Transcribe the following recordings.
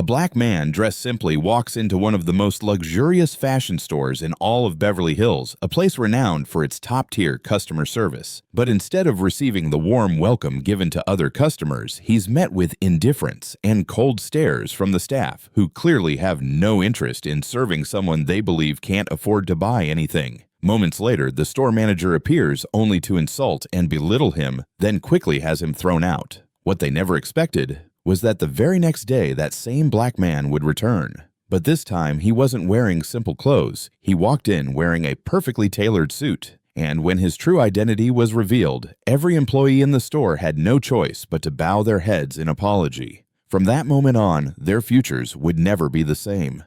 A black man dressed simply walks into one of the most luxurious fashion stores in all of Beverly Hills, a place renowned for its top-tier customer service. But instead of receiving the warm welcome given to other customers, he's met with indifference and cold stares from the staff, who clearly have no interest in serving someone they believe can't afford to buy anything. Moments later, the store manager appears only to insult and belittle him, then quickly has him thrown out. What they never expected was that the very next day that same black man would return. But this time he wasn't wearing simple clothes. He walked in wearing a perfectly tailored suit. And when his true identity was revealed, every employee in the store had no choice but to bow their heads in apology. From that moment on, their futures would never be the same.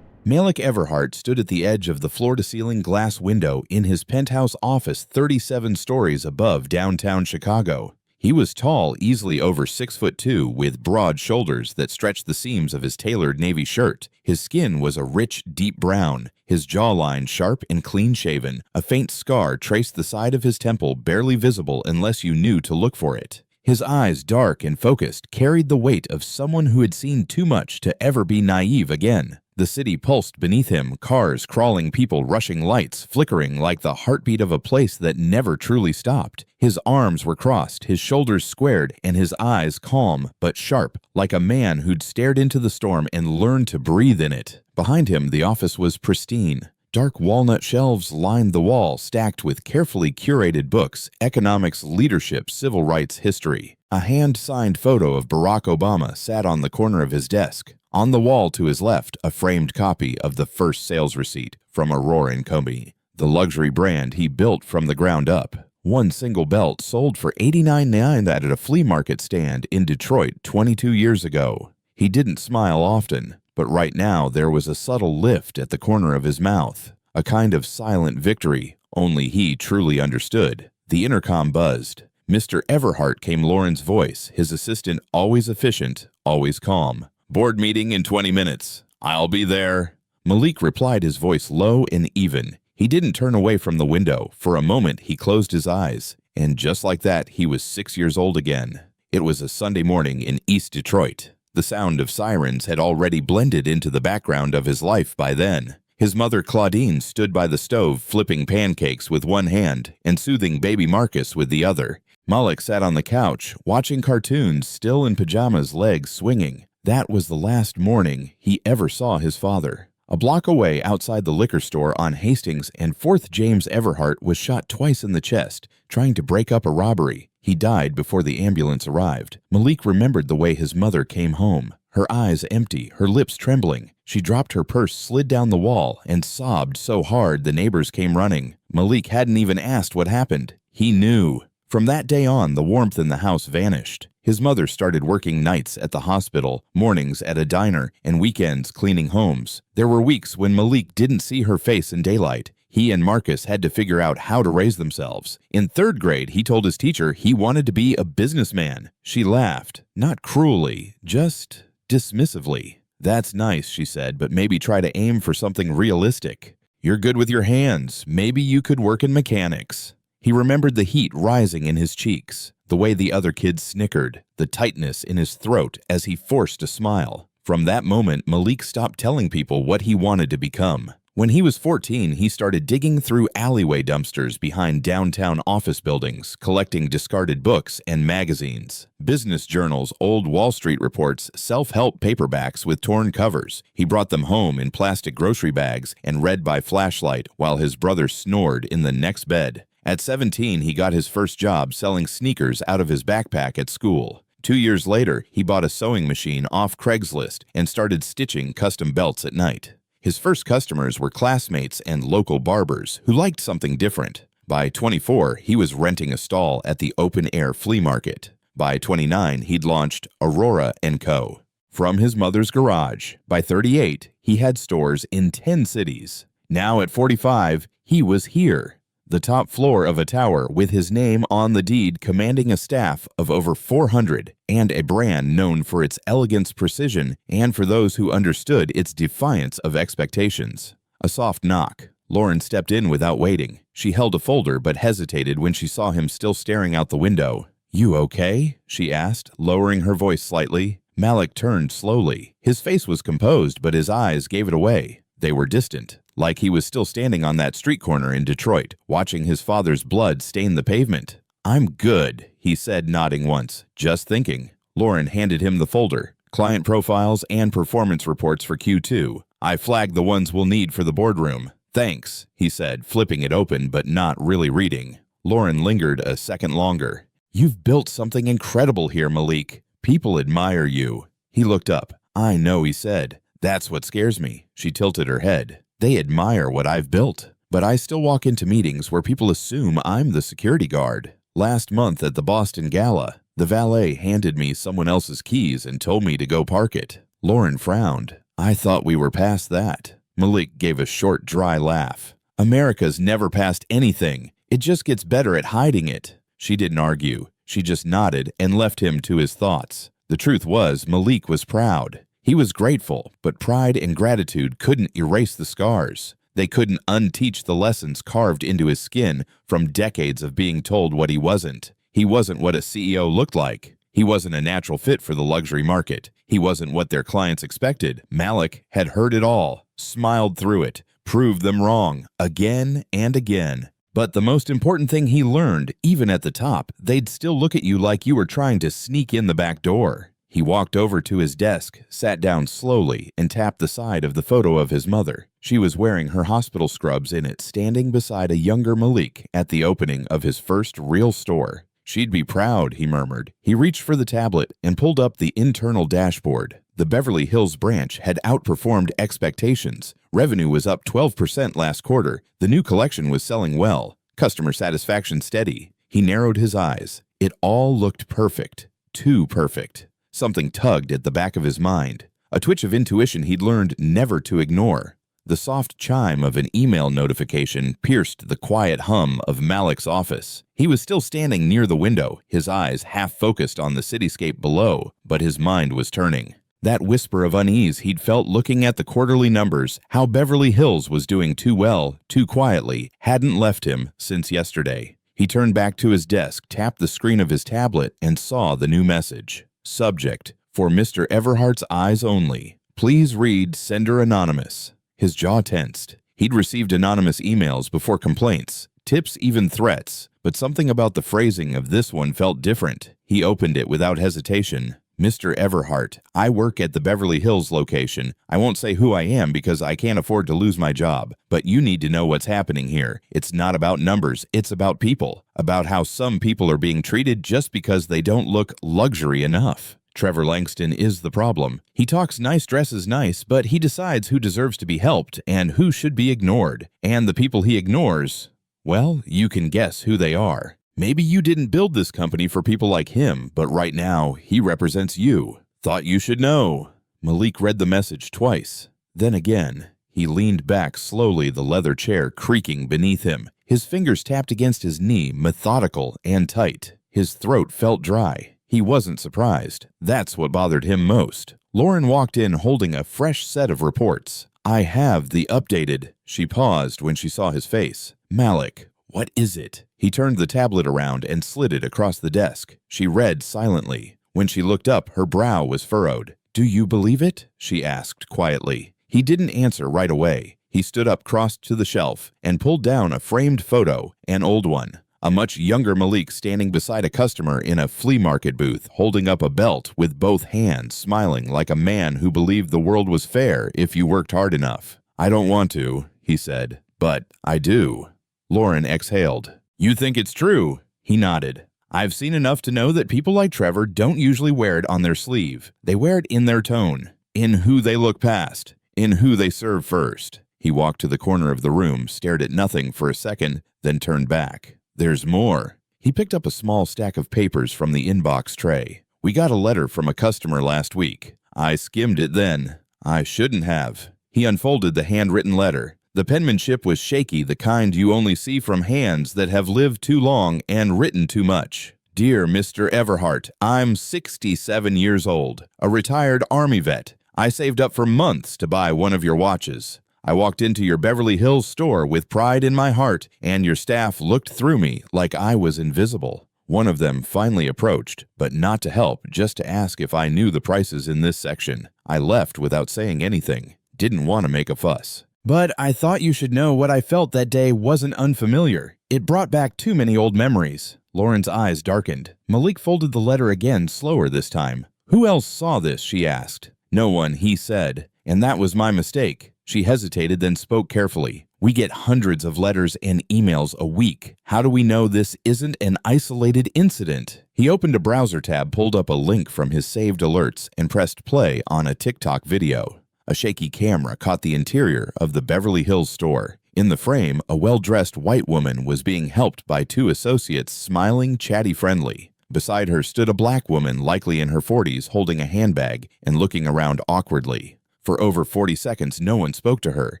Malik Everhart stood at the edge of the floor-to-ceiling glass window in his penthouse office 37 stories above downtown Chicago. He was tall, easily over 6'2", with broad shoulders that stretched the seams of his tailored navy shirt. His skin was a rich, deep brown, his jawline sharp and clean-shaven. A faint scar traced the side of his temple, barely visible unless you knew to look for it. His eyes, dark and focused, carried the weight of someone who had seen too much to ever be naive again. The city pulsed beneath him, cars crawling, people rushing, lights flickering like the heartbeat of a place that never truly stopped. His arms were crossed, his shoulders squared, and his eyes calm but sharp, like a man who'd stared into the storm and learned to breathe in it. Behind him, the office was pristine. Dark walnut shelves lined the wall, stacked with carefully curated books, economics, leadership, civil rights, history. A hand-signed photo of Barack Obama sat on the corner of his desk. On the wall to his left, a framed copy of the first sales receipt from Aurora & Company, the luxury brand he built from the ground up. One single belt sold for $89.99 at a flea market stand in Detroit 22 years ago. He didn't smile often, but right now there was a subtle lift at the corner of his mouth, a kind of silent victory only he truly understood. The intercom buzzed. Mr. Everhart came Lauren's voice, his assistant always efficient, always calm. "Board meeting in 20 minutes. I'll be there." Malik replied, his voice low and even. He didn't turn away from the window. For a moment, he closed his eyes. And just like that, he was 6 years old again. It was a Sunday morning in East Detroit. The sound of sirens had already blended into the background of his life by then. His mother, Claudine, stood by the stove flipping pancakes with one hand and soothing baby Marcus with the other. Malik sat on the couch, watching cartoons, still in pajamas, legs swinging. That was the last morning he ever saw his father. A block away outside the liquor store on Hastings and 4th James Everhart was shot twice in the chest, trying to break up a robbery. He died before the ambulance arrived. Malik remembered the way his mother came home, her eyes empty, her lips trembling. She dropped her purse, slid down the wall, and sobbed so hard the neighbors came running. Malik hadn't even asked what happened. He knew. From that day on, the warmth in the house vanished. His mother started working nights at the hospital, mornings at a diner, and weekends cleaning homes. There were weeks when Malik didn't see her face in daylight. He and Marcus had to figure out how to raise themselves. In 3rd grade, he told his teacher he wanted to be a businessman. She laughed, not cruelly, just dismissively. "That's nice," she said, "but maybe try to aim for something realistic. You're good with your hands. Maybe you could work in mechanics." He remembered the heat rising in his cheeks, the way the other kids snickered, the tightness in his throat as he forced a smile. From that moment, Malik stopped telling people what he wanted to become. When he was 14, he started digging through alleyway dumpsters behind downtown office buildings, collecting discarded books and magazines, business journals, old Wall Street reports, self-help paperbacks with torn covers. He brought them home in plastic grocery bags and read by flashlight while his brother snored in the next bed. At 17, he got his first job selling sneakers out of his backpack at school. 2 years later, he bought a sewing machine off Craigslist and started stitching custom belts at night. His first customers were classmates and local barbers who liked something different. By 24, he was renting a stall at the open-air flea market. By 29, he'd launched Aurora & Co. from his mother's garage. By 38, he had stores in 10 cities. Now at 45, he was here. The top floor of a tower with his name on the deed, commanding a staff of over 400 and a brand known for its elegance, precision, and for those who understood its defiance of expectations. A soft knock. Lauren stepped in without waiting. She held a folder but hesitated when she saw him still staring out the window. "You okay?" she asked, lowering her voice slightly. Malik turned slowly. His face was composed, but his eyes gave it away. They were distant, like he was still standing on that street corner in Detroit, watching his father's blood stain the pavement. "I'm good," he said, nodding once. "Just thinking." Lauren handed him the folder, client profiles and performance reports for Q2. "I flagged the ones we'll need for the boardroom." "Thanks," he said, flipping it open but not really reading. Lauren lingered a second longer. "You've built something incredible here, Malik. People admire you." He looked up. "I know," he said. "That's what scares me." She tilted her head. "They admire what I've built. But I still walk into meetings where people assume I'm the security guard. Last month at the Boston Gala, the valet handed me someone else's keys and told me to go park it." Lauren frowned. "I thought we were past that." Malik gave a short, dry laugh. "America's never past anything. It just gets better at hiding it." She didn't argue. She just nodded and left him to his thoughts. The truth was, Malik was proud. He was grateful, but pride and gratitude couldn't erase the scars. They couldn't unteach the lessons carved into his skin from decades of being told what he wasn't. He wasn't what a CEO looked like. He wasn't a natural fit for the luxury market. He wasn't what their clients expected. Malik had heard it all, smiled through it, proved them wrong, again and again. But the most important thing he learned, even at the top, they'd still look at you like you were trying to sneak in the back door. He walked over to his desk, sat down slowly, and tapped the side of the photo of his mother. She was wearing her hospital scrubs in it, standing beside a younger Malik at the opening of his first real store. "She'd be proud," he murmured. He reached for the tablet and pulled up the internal dashboard. The Beverly Hills branch had outperformed expectations. Revenue was up 12% last quarter. The new collection was selling well. Customer satisfaction steady. He narrowed his eyes. It all looked perfect. Too perfect. Something tugged at the back of his mind. A twitch of intuition he'd learned never to ignore. The soft chime of an email notification pierced the quiet hum of Malik's office. He was still standing near the window, his eyes half focused on the cityscape below, but his mind was turning. That whisper of unease he'd felt looking at the quarterly numbers, how Beverly Hills was doing too well, too quietly, hadn't left him since yesterday. He turned back to his desk, tapped the screen of his tablet, and saw the new message. Subject: for Mr. Everhart's eyes only. Please read sender anonymous. His jaw tensed. He'd received anonymous emails before complaints, tips, even threats, but something about the phrasing of this one felt different. He opened it without hesitation. Mr. Everhart, I work at the Beverly Hills location. I won't say who I am because I can't afford to lose my job, but you need to know what's happening here. It's not about numbers, it's about people, about how some people are being treated just because they don't look luxury enough. Trevor Langston is the problem. He talks nice dresses nice, but he decides who deserves to be helped and who should be ignored. And the people he ignores, well, you can guess who they are. Maybe you didn't build this company for people like him, but right now, he represents you. Thought you should know. Malik read the message twice. Then again, he leaned back slowly, the leather chair creaking beneath him. His fingers tapped against his knee, methodical and tight. His throat felt dry. He wasn't surprised. That's what bothered him most. Lauren walked in holding a fresh set of reports. I have the updated. She paused when she saw his face. Malik, what is it? He turned the tablet around and slid it across the desk. She read silently. When she looked up, her brow was furrowed. Do you believe it? She asked quietly. He didn't answer right away. He stood up, crossed to the shelf, and pulled down a framed photo, an old one. A much younger Malik standing beside a customer in a flea market booth, holding up a belt with both hands, smiling like a man who believed the world was fair if you worked hard enough. I don't want to, he said, but I do. Lauren exhaled. You think it's true? He nodded. I've seen enough to know that people like Trevor don't usually wear it on their sleeve. They wear it in their tone, in who they look past, in who they serve first. He walked to the corner of the room, stared at nothing for a second, then turned back. There's more. He picked up a small stack of papers from the inbox tray. We got a letter from a customer last week. I skimmed it then. I shouldn't have. He unfolded the handwritten letter. The penmanship was shaky, the kind you only see from hands that have lived too long and written too much. Dear Mr. Everhart, I'm 67 years old, a retired Army vet. I saved up for months to buy one of your watches. I walked into your Beverly Hills store with pride in my heart, and your staff looked through me like I was invisible. One of them finally approached, but not to help, just to ask if I knew the prices in this section. I left without saying anything. Didn't want to make a fuss. But I thought you should know what I felt that day wasn't unfamiliar. It brought back too many old memories. Lauren's eyes darkened. Malik folded the letter again, slower this time. Who else saw this, she asked. No one, he said. And that was my mistake. She hesitated, then spoke carefully. We get hundreds of letters and emails a week. How do we know this isn't an isolated incident? He opened a browser tab, pulled up a link from his saved alerts, and pressed play on a TikTok video. A shaky camera caught the interior of the Beverly Hills store. In the frame, a well-dressed white woman was being helped by two associates, smiling, chatty-friendly. Beside her stood a black woman, likely in her 40s, holding a handbag and looking around awkwardly. For over 40 seconds, no one spoke to her.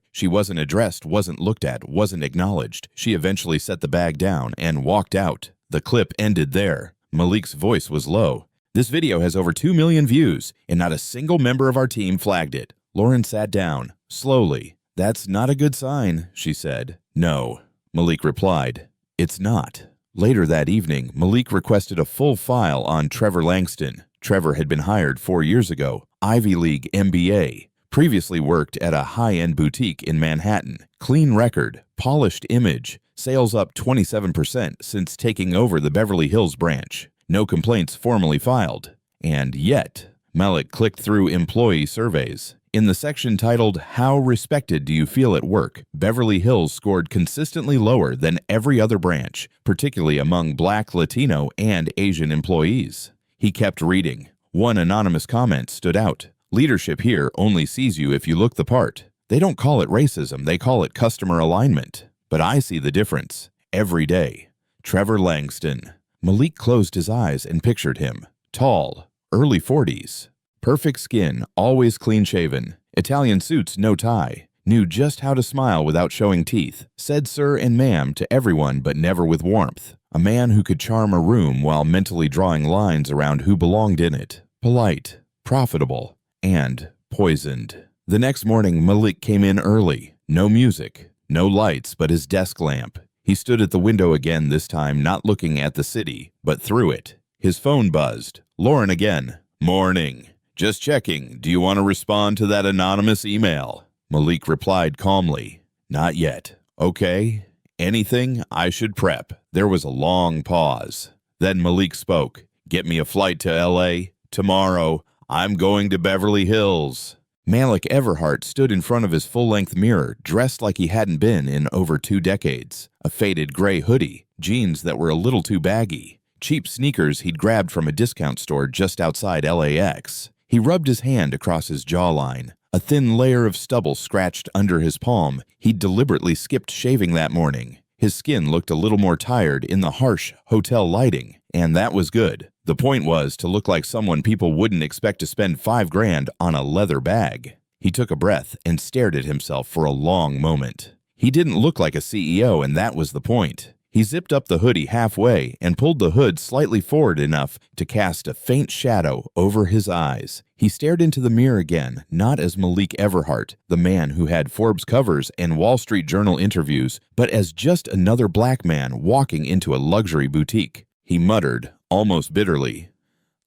She wasn't addressed, wasn't looked at, wasn't acknowledged. She eventually set the bag down and walked out. The clip ended there. Malik's voice was low. This video has over 2 million views, and not a single member of our team flagged it. Lauren sat down, slowly. That's not a good sign, she said. No, Malik replied. It's not. Later that evening, Malik requested a full file on Trevor Langston. Trevor had been hired 4 years ago, Ivy League MBA. Previously worked at a high-end boutique in Manhattan. Clean record, polished image, sales up 27% since taking over the Beverly Hills branch. No complaints formally filed. And yet, Malik clicked through employee surveys. In the section titled, How Respected Do You Feel at Work?, Beverly Hills scored consistently lower than every other branch, particularly among Black, Latino, and Asian employees. He kept reading. One anonymous comment stood out. Leadership here only sees you if you look the part. They don't call it racism, they call it customer alignment. But I see the difference. Every day. Trevor Langston. Malik closed his eyes and pictured him. Tall, early 40s. Perfect skin, always clean-shaven. Italian suits, no tie. Knew just how to smile without showing teeth. Said sir and ma'am to everyone but never with warmth. A man who could charm a room while mentally drawing lines around who belonged in it. Polite, profitable, and poisoned. The next morning, Malik came in early. No music, no lights but his desk lamp. He stood at the window again, this time not looking at the city, but through it. His phone buzzed. Lauren again. Morning. Just checking. Do you want to respond to that anonymous email? Malik replied calmly. Not yet. Okay. Anything I should prep? There was a long pause. Then Malik spoke. Get me a flight to L.A. tomorrow. I'm going to Beverly Hills. Malik Everhart stood in front of his full-length mirror, dressed like he hadn't been in over 2 decades. A faded gray hoodie, jeans that were a little too baggy, cheap sneakers he'd grabbed from a discount store just outside LAX. He rubbed his hand across his jawline. A thin layer of stubble scratched under his palm. He'd deliberately skipped shaving that morning. His skin looked a little more tired in the harsh hotel lighting, and that was good. The point was to look like someone people wouldn't expect to spend $5,000 on a leather bag. He took a breath and stared at himself for a long moment. He didn't look like a CEO, and that was the point. He zipped up the hoodie halfway and pulled the hood slightly forward enough to cast a faint shadow over his eyes. He stared into the mirror again, not as Malik Everhart, the man who had Forbes covers and Wall Street Journal interviews, but as just another black man walking into a luxury boutique. He muttered, almost bitterly,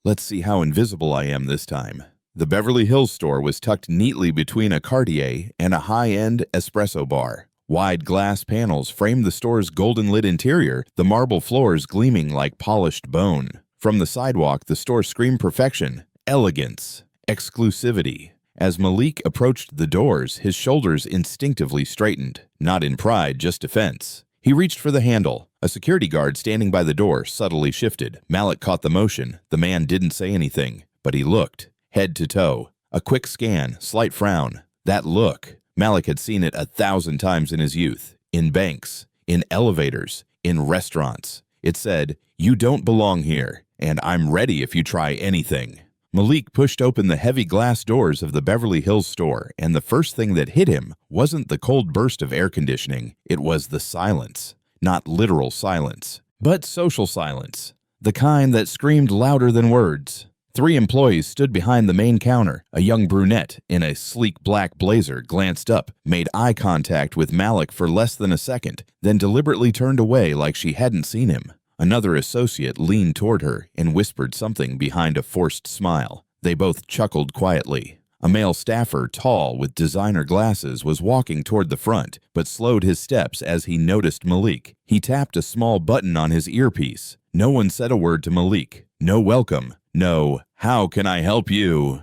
"Let's see how invisible I am this time." The Beverly Hills store was tucked neatly between a Cartier and a high-end espresso bar. Wide glass panels framed the store's golden-lit interior, the marble floors gleaming like polished bone. From the sidewalk, the store screamed perfection, elegance, exclusivity. As Malik approached the doors, his shoulders instinctively straightened, not in pride, just defense. He reached for the handle. A security guard standing by the door subtly shifted. Malik caught the motion. The man didn't say anything, but he looked, head to toe. A quick scan, slight frown. That look. Malik had seen it 1,000 times in his youth, in banks, in elevators, in restaurants. It said, "You don't belong here, and I'm ready if you try anything." Malik pushed open the heavy glass doors of the Beverly Hills store, and the first thing that hit him wasn't the cold burst of air conditioning. It was the silence. Not literal silence, but social silence. The kind that screamed louder than words. 3 employees stood behind the main counter. A young brunette in a sleek black blazer glanced up, made eye contact with Malik for less than a second, then deliberately turned away like she hadn't seen him. Another associate leaned toward her and whispered something behind a forced smile. They both chuckled quietly. A male staffer, tall, with designer glasses, was walking toward the front, but slowed his steps as he noticed Malik. He tapped a small button on his earpiece. No one said a word to Malik. No welcome. No, "How can I help you?"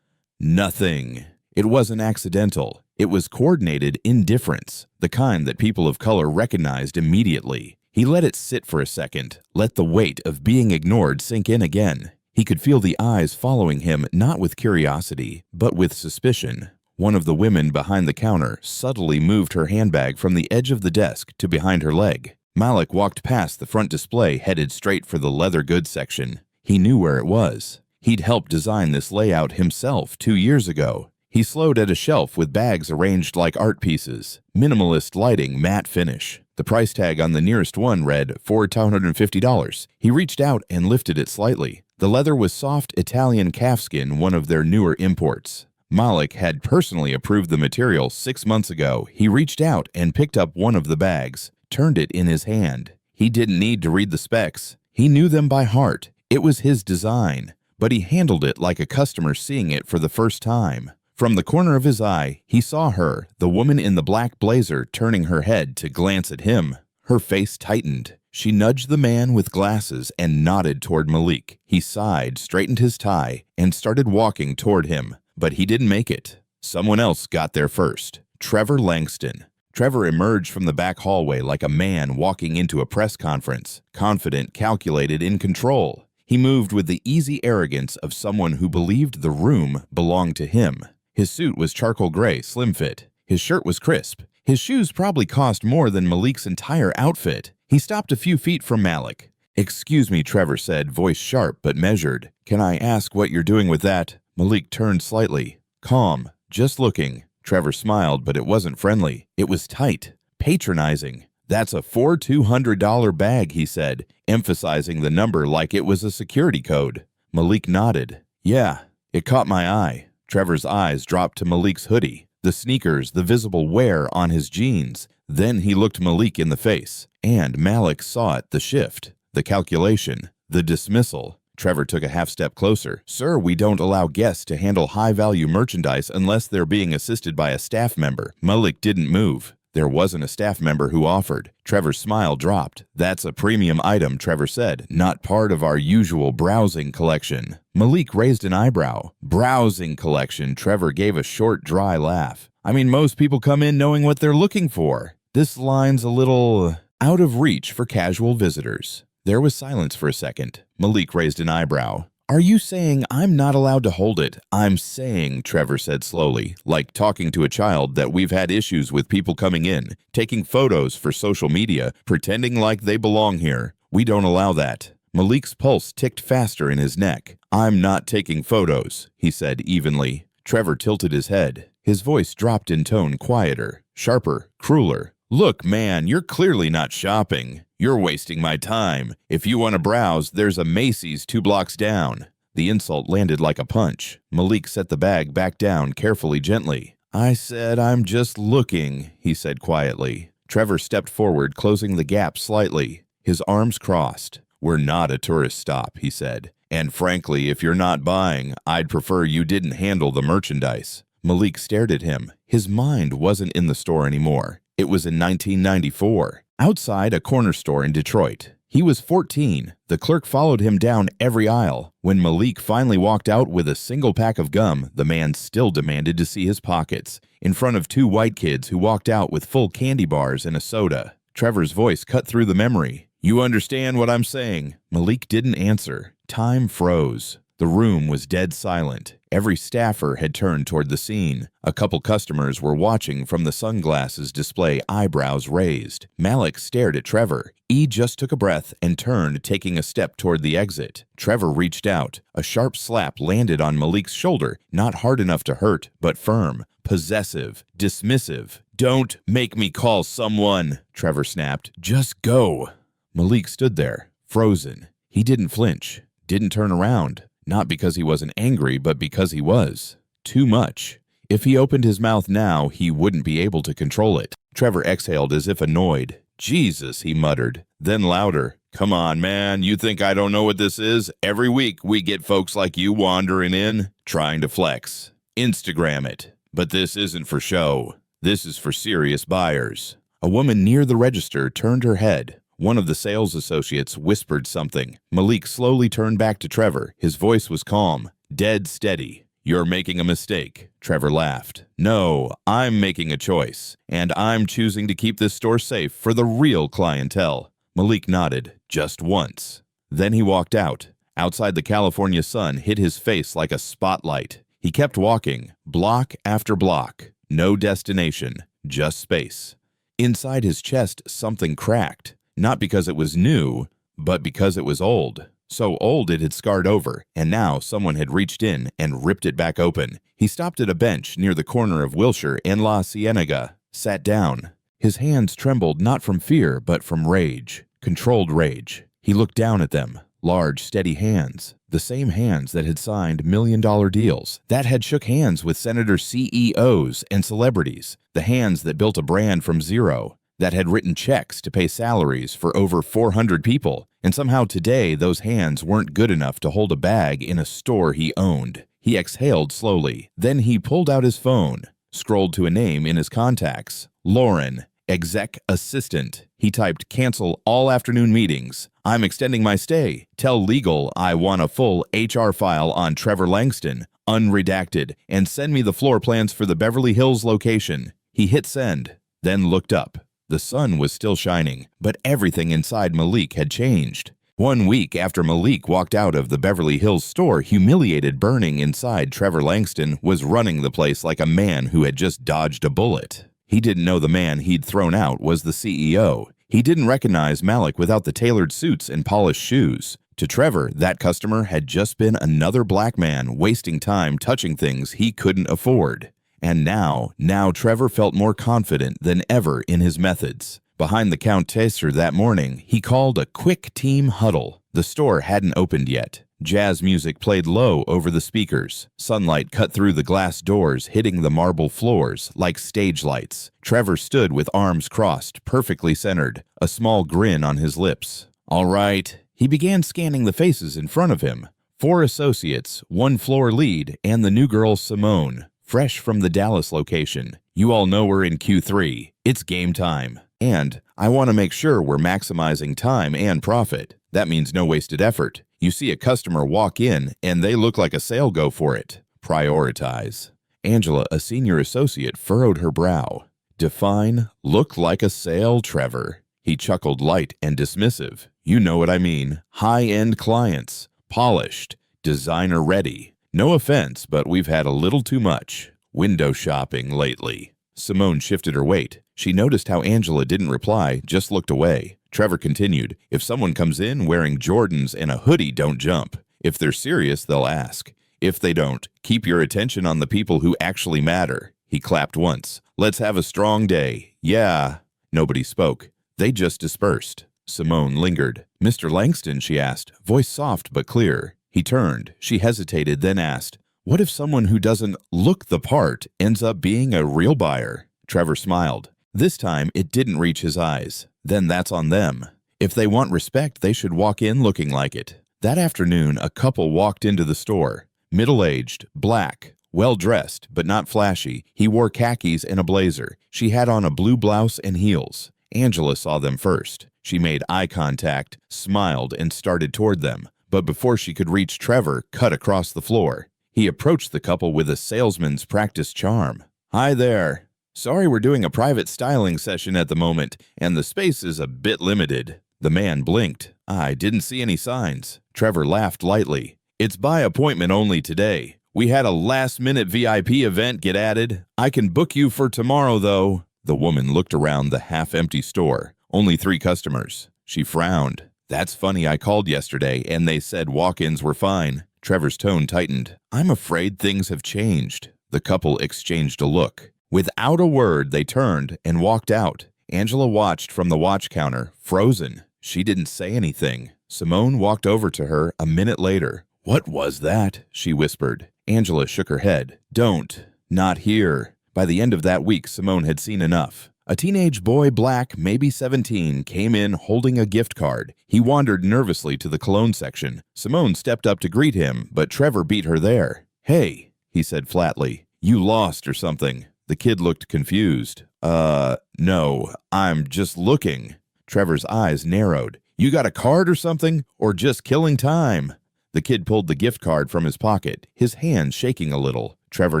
Nothing. It wasn't accidental. It was coordinated indifference, the kind that people of color recognized immediately. He let it sit for a second, let the weight of being ignored sink in again. He could feel the eyes following him not with curiosity, but with suspicion. One of the women behind the counter subtly moved her handbag from the edge of the desk to behind her leg. Malik walked past the front display headed straight for the leather goods section. He knew where it was. He'd helped design this layout himself 2 years ago. He slowed at a shelf with bags arranged like art pieces. Minimalist lighting, matte finish. The price tag on the nearest one read $450. He reached out and lifted it slightly. The leather was soft Italian calfskin, one of their newer imports. Malik had personally approved the material 6 months ago. He reached out and picked up one of the bags, turned it in his hand. He didn't need to read the specs. He knew them by heart. It was his design, but he handled it like a customer seeing it for the first time. From the corner of his eye, he saw her, the woman in the black blazer, turning her head to glance at him. Her face tightened. She nudged the man with glasses and nodded toward Malik. He sighed, straightened his tie, and started walking toward him. But he didn't make it. Someone else got there first. Trevor Langston. Trevor emerged from the back hallway like a man walking into a press conference, confident, calculated, in control. He moved with the easy arrogance of someone who believed the room belonged to him. His suit was charcoal gray, slim fit. His shirt was crisp. His shoes probably cost more than Malik's entire outfit. He stopped a few feet from Malik. "Excuse me," Trevor said, voice sharp but measured. "Can I ask what you're doing with that?" Malik turned slightly. "Calm. Just looking." Trevor smiled, but it wasn't friendly. It was tight, patronizing. "That's a $4,200 bag," he said, emphasizing the number like it was a security code. Malik nodded. "Yeah, it caught my eye." Trevor's eyes dropped to Malik's hoodie, the sneakers, the visible wear on his jeans. Then he looked Malik in the face, and Malik saw it, the shift, the calculation, the dismissal. Trevor took a half step closer. "Sir, we don't allow guests to handle high-value merchandise unless they're being assisted by a staff member." Malik didn't move. There wasn't a staff member who offered. Trevor's smile dropped. "That's a premium item," Trevor said, "not part of our usual browsing collection." Malik raised an eyebrow. "Browsing collection," Trevor gave a short, dry laugh. "I mean, most people come in knowing what they're looking for. This line's a little out of reach for casual visitors." There was silence for a second. Malik raised an eyebrow. "Are you saying I'm not allowed to hold it?" "I'm saying," Trevor said slowly, like talking to a child, "that we've had issues with people coming in, taking photos for social media, pretending like they belong here. We don't allow that." Malik's pulse ticked faster in his neck. "I'm not taking photos," he said evenly. Trevor tilted his head. His voice dropped in tone, quieter, sharper, crueler. "Look, man, you're clearly not shopping. You're wasting my time. If you want to browse, there's a Macy's 2 blocks down." The insult landed like a punch. Malik set the bag back down carefully, gently. "I said I'm just looking," he said quietly. Trevor stepped forward, closing the gap slightly. His arms crossed. "We're not a tourist stop," he said. "And frankly, if you're not buying, I'd prefer you didn't handle the merchandise." Malik stared at him. His mind wasn't in the store anymore. It was in 1994, outside a corner store in Detroit. He was 14. The clerk followed him down every aisle. When Malik finally walked out with a single pack of gum, the man still demanded to see his pockets, in front of 2 white kids who walked out with full candy bars and a soda. Trevor's voice cut through the memory. "You understand what I'm saying?" Malik didn't answer. Time froze. The room was dead silent. Every staffer had turned toward the scene. A couple customers were watching from the sunglasses display, eyebrows raised. Malik stared at Trevor. E just took a breath and turned, taking a step toward the exit. Trevor reached out. A sharp slap landed on Malik's shoulder, not hard enough to hurt, but firm, possessive, dismissive. "Don't make me call someone," Trevor snapped. "Just go." Malik stood there, frozen. He didn't flinch, didn't turn around. Not because he wasn't angry, but because he was. Too much. If he opened his mouth now, he wouldn't be able to control it. Trevor exhaled as if annoyed. "Jesus," he muttered. Then louder, Come on, man. You think I don't know what this is? Every week we get folks like you wandering in, trying to flex. Instagram it. But this isn't for show. This is for serious buyers. A woman near the register turned her head. One of the sales associates whispered something. Malik slowly turned back to Trevor. His voice was calm, dead steady. You're making a mistake. Trevor laughed. No, I'm making a choice, and I'm choosing to keep this store safe for the real clientele. Malik nodded, just once. Then he walked out. Outside, the California sun hit his face like a spotlight. He kept walking, block after block. No destination, just space. Inside his chest, something cracked. Not because it was new, but because it was old. So old it had scarred over, and now someone had reached in and ripped it back open. He stopped at a bench near the corner of Wilshire and La Cienega, sat down. His hands trembled not from fear, but from rage, controlled rage. He looked down at them, large, steady hands, the same hands that had signed million-dollar deals, that had shook hands with senator CEOs and celebrities, the hands that built a brand from zero, that had written checks to pay salaries for over 400 people, and somehow today those hands weren't good enough to hold a bag in a store he owned. He exhaled slowly. Then he pulled out his phone, scrolled to a name in his contacts. Lauren, exec assistant. He typed, cancel all afternoon meetings. I'm extending my stay. Tell legal I want a full HR file on Trevor Langston, unredacted, and send me the floor plans for the Beverly Hills location. He hit send, then looked up. The sun was still shining, but everything inside Malik had changed. 1 week after Malik walked out of the Beverly Hills store, humiliated, burning inside, Trevor Langston was running the place like a man who had just dodged a bullet. He didn't know the man he'd thrown out was the CEO. He didn't recognize Malik without the tailored suits and polished shoes. To Trevor, that customer had just been another black man wasting time touching things he couldn't afford. And now Trevor felt more confident than ever in his methods. Behind the counter that morning, he called a quick team huddle. The store hadn't opened yet. Jazz music played low over the speakers. Sunlight cut through the glass doors, hitting the marble floors like stage lights. Trevor stood with arms crossed, perfectly centered, a small grin on his lips. All right. He began scanning the faces in front of him. 4 associates, 1 floor lead, and the new girl Simone, fresh from the Dallas location. You all know we're in Q3. It's game time. And I want to make sure we're maximizing time and profit. That means no wasted effort. You see a customer walk in and they look like a sale, go for it. Prioritize. Angela, a senior associate, furrowed her brow. Define look like a sale, Trevor. He chuckled, light and dismissive. You know what I mean. High-end clients. Polished. Designer ready. No offense, but we've had a little too much window shopping lately. Simone shifted her weight. She noticed how Angela didn't reply, just looked away. Trevor continued, if someone comes in wearing Jordans and a hoodie, don't jump. If they're serious, they'll ask. If they don't, keep your attention on the people who actually matter. He clapped once. Let's have a strong day. Yeah. Nobody spoke. They just dispersed. Simone lingered. Mr. Langston, she asked, voice soft but clear. He turned. She hesitated, then asked, what if someone who doesn't look the part ends up being a real buyer? Trevor smiled. This time, it didn't reach his eyes. Then that's on them. If they want respect, they should walk in looking like it. That afternoon, a couple walked into the store. Middle-aged, black, well-dressed, but not flashy. He wore khakis and a blazer. She had on a blue blouse and heels. Angela saw them first. She made eye contact, smiled, and started toward them. But before she could reach Trevor, cut across the floor. He approached the couple with a salesman's practiced charm. Hi there. Sorry, we're doing a private styling session at the moment, and the space is a bit limited. The man blinked. I didn't see any signs. Trevor laughed lightly. It's by appointment only today. We had a last-minute VIP event get added. I can book you for tomorrow, though. The woman looked around the half-empty store. Only 3 customers. She frowned. That's funny, I called yesterday, and they said walk-ins were fine. Trevor's tone tightened. I'm afraid things have changed. The couple exchanged a look. Without a word, they turned and walked out. Angela watched from the watch counter, frozen. She didn't say anything. Simone walked over to her a minute later. What was that? She whispered. Angela shook her head. Don't. Not here. By the end of that week, Simone had seen enough. A teenage boy, black, maybe 17, came in holding a gift card. He wandered nervously to the cologne section. Simone stepped up to greet him, but Trevor beat her there. "Hey," he said flatly, "you lost or something." The kid looked confused. No, I'm just looking." Trevor's eyes narrowed. "You got a card or something? Or just killing time?" The kid pulled the gift card from his pocket, his hand shaking a little. Trevor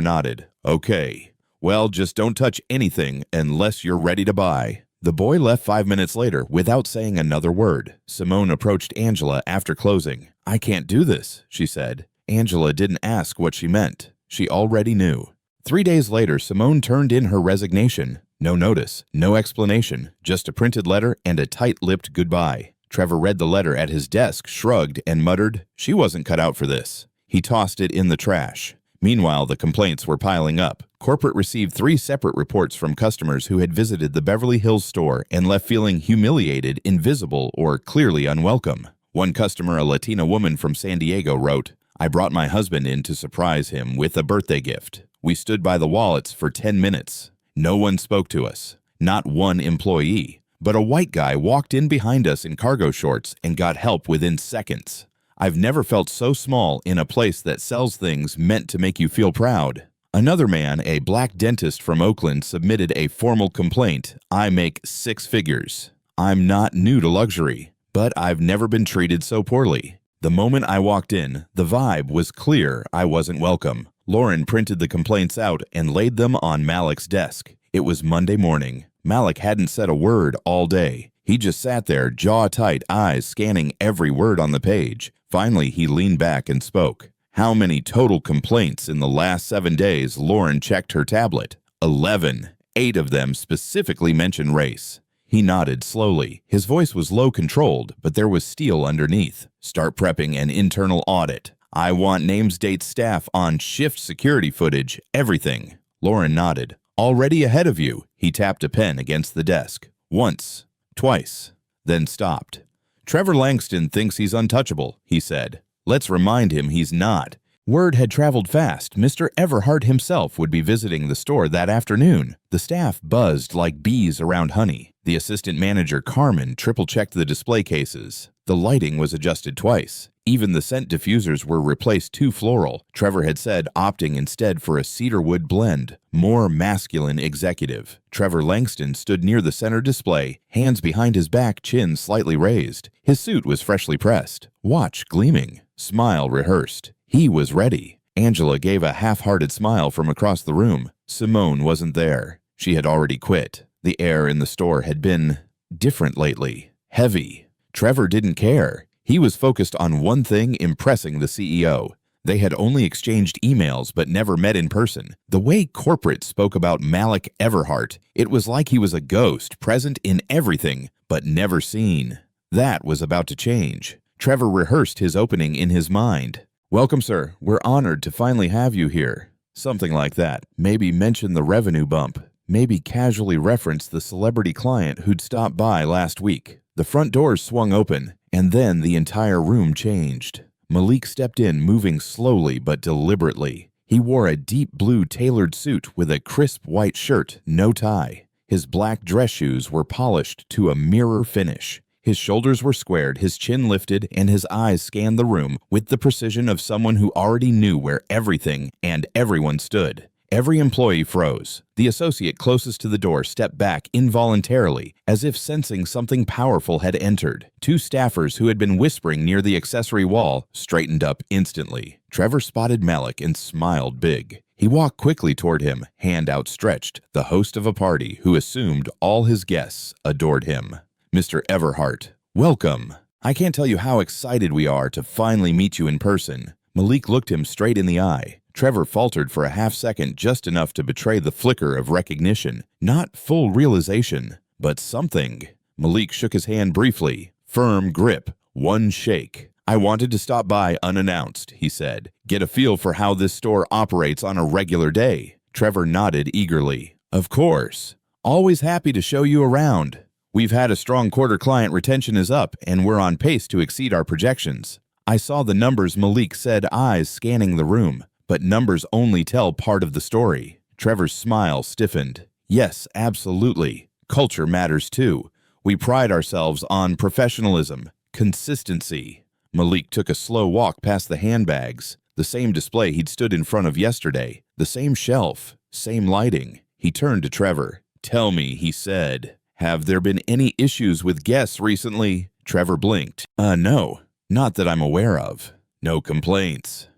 nodded. "Okay. Well, just don't touch anything unless you're ready to buy." The boy left 5 minutes later without saying another word. Simone approached Angela after closing. "I can't do this," she said. Angela didn't ask what she meant. She already knew. 3 days later, Simone turned in her resignation. No notice, no explanation, just a printed letter and a tight-lipped goodbye. Trevor read the letter at his desk, shrugged, and muttered, "She wasn't cut out for this." He tossed it in the trash. Meanwhile, the complaints were piling up. Corporate received 3 separate reports from customers who had visited the Beverly Hills store and left feeling humiliated, invisible, or clearly unwelcome. One customer, a Latina woman from San Diego, wrote, "I brought my husband in to surprise him with a birthday gift. We stood by the wallets for 10 minutes. No one spoke to us. Not one employee. But a white guy walked in behind us in cargo shorts and got help within seconds. I've never felt so small in a place that sells things meant to make you feel proud." Another man, a black dentist from Oakland, submitted a formal complaint. "I make 6 figures. I'm not new to luxury, but I've never been treated so poorly. The moment I walked in, the vibe was clear I wasn't welcome." Lauren printed the complaints out and laid them on Malik's desk. It was Monday morning. Malik hadn't said a word all day. He just sat there, jaw tight, eyes scanning every word on the page. Finally, he leaned back and spoke. "How many total complaints in the last 7 days?" Lauren checked her tablet. 11. 8 of them specifically mentioned race. He nodded slowly. His voice was low-controlled, but there was steel underneath. "Start prepping an internal audit. I want names, dates, staff, on-shift security footage, everything." Lauren nodded. "Already ahead of you." He tapped a pen against the desk. Once, twice, then stopped. "Trevor Langston thinks he's untouchable," he said. "Let's remind him he's not." Word had traveled fast. Mr. Everhart himself would be visiting the store that afternoon. The staff buzzed like bees around honey. The assistant manager, Carmen, triple-checked the display cases. The lighting was adjusted twice. Even the scent diffusers were replaced too floral. Trevor had said, opting instead for a cedarwood blend. More masculine executive. Trevor Langston stood near the center display, hands behind his back, chin slightly raised. His suit was freshly pressed, watch gleaming, smile rehearsed. He was ready. Angela gave a half-hearted smile from across the room. Simone wasn't there. She had already quit. The air in the store had been different lately. Heavy. Trevor didn't care. He was focused on one thing, impressing the CEO. They had only exchanged emails but never met in person. The way corporate spoke about Malik Everhart, it was like he was a ghost, present in everything, but never seen. That was about to change. Trevor rehearsed his opening in his mind. "Welcome, sir. We're honored to finally have you here." Something like that. Maybe mention the revenue bump. Maybe casually reference the celebrity client who'd stopped by last week. The front doors swung open, and then the entire room changed. Malik stepped in, moving slowly but deliberately. He wore a deep blue tailored suit with a crisp white shirt, no tie. His black dress shoes were polished to a mirror finish. His shoulders were squared, his chin lifted, and his eyes scanned the room with the precision of someone who already knew where everything and everyone stood. Every employee froze. The associate closest to the door stepped back involuntarily, as if sensing something powerful had entered. 2 staffers who had been whispering near the accessory wall straightened up instantly. Trevor spotted Malik and smiled big. He walked quickly toward him, hand outstretched, the host of a party who assumed all his guests adored him. "Mr. Everhart, welcome. I can't tell you how excited we are to finally meet you in person." Malik looked him straight in the eye. Trevor faltered for a half-second, just enough to betray the flicker of recognition. Not full realization, but something. Malik shook his hand briefly. Firm grip, one shake. "I wanted to stop by unannounced," he said. "Get a feel for how this store operates on a regular day." Trevor nodded eagerly. "Of course. Always happy to show you around. We've had a strong quarter. Client retention is up, and we're on pace to exceed our projections." "I saw the numbers," Malik said, eyes scanning the room. "But numbers only tell part of the story." Trevor's smile stiffened. Yes, absolutely. Culture matters too. We pride ourselves on professionalism, consistency. Malik took a slow walk past the handbags, the same display he'd stood in front of yesterday, the same shelf, same lighting. He turned to Trevor. "Tell me," he said, "have there been any issues with guests recently?" Trevor blinked. No, not that I'm aware of. No complaints."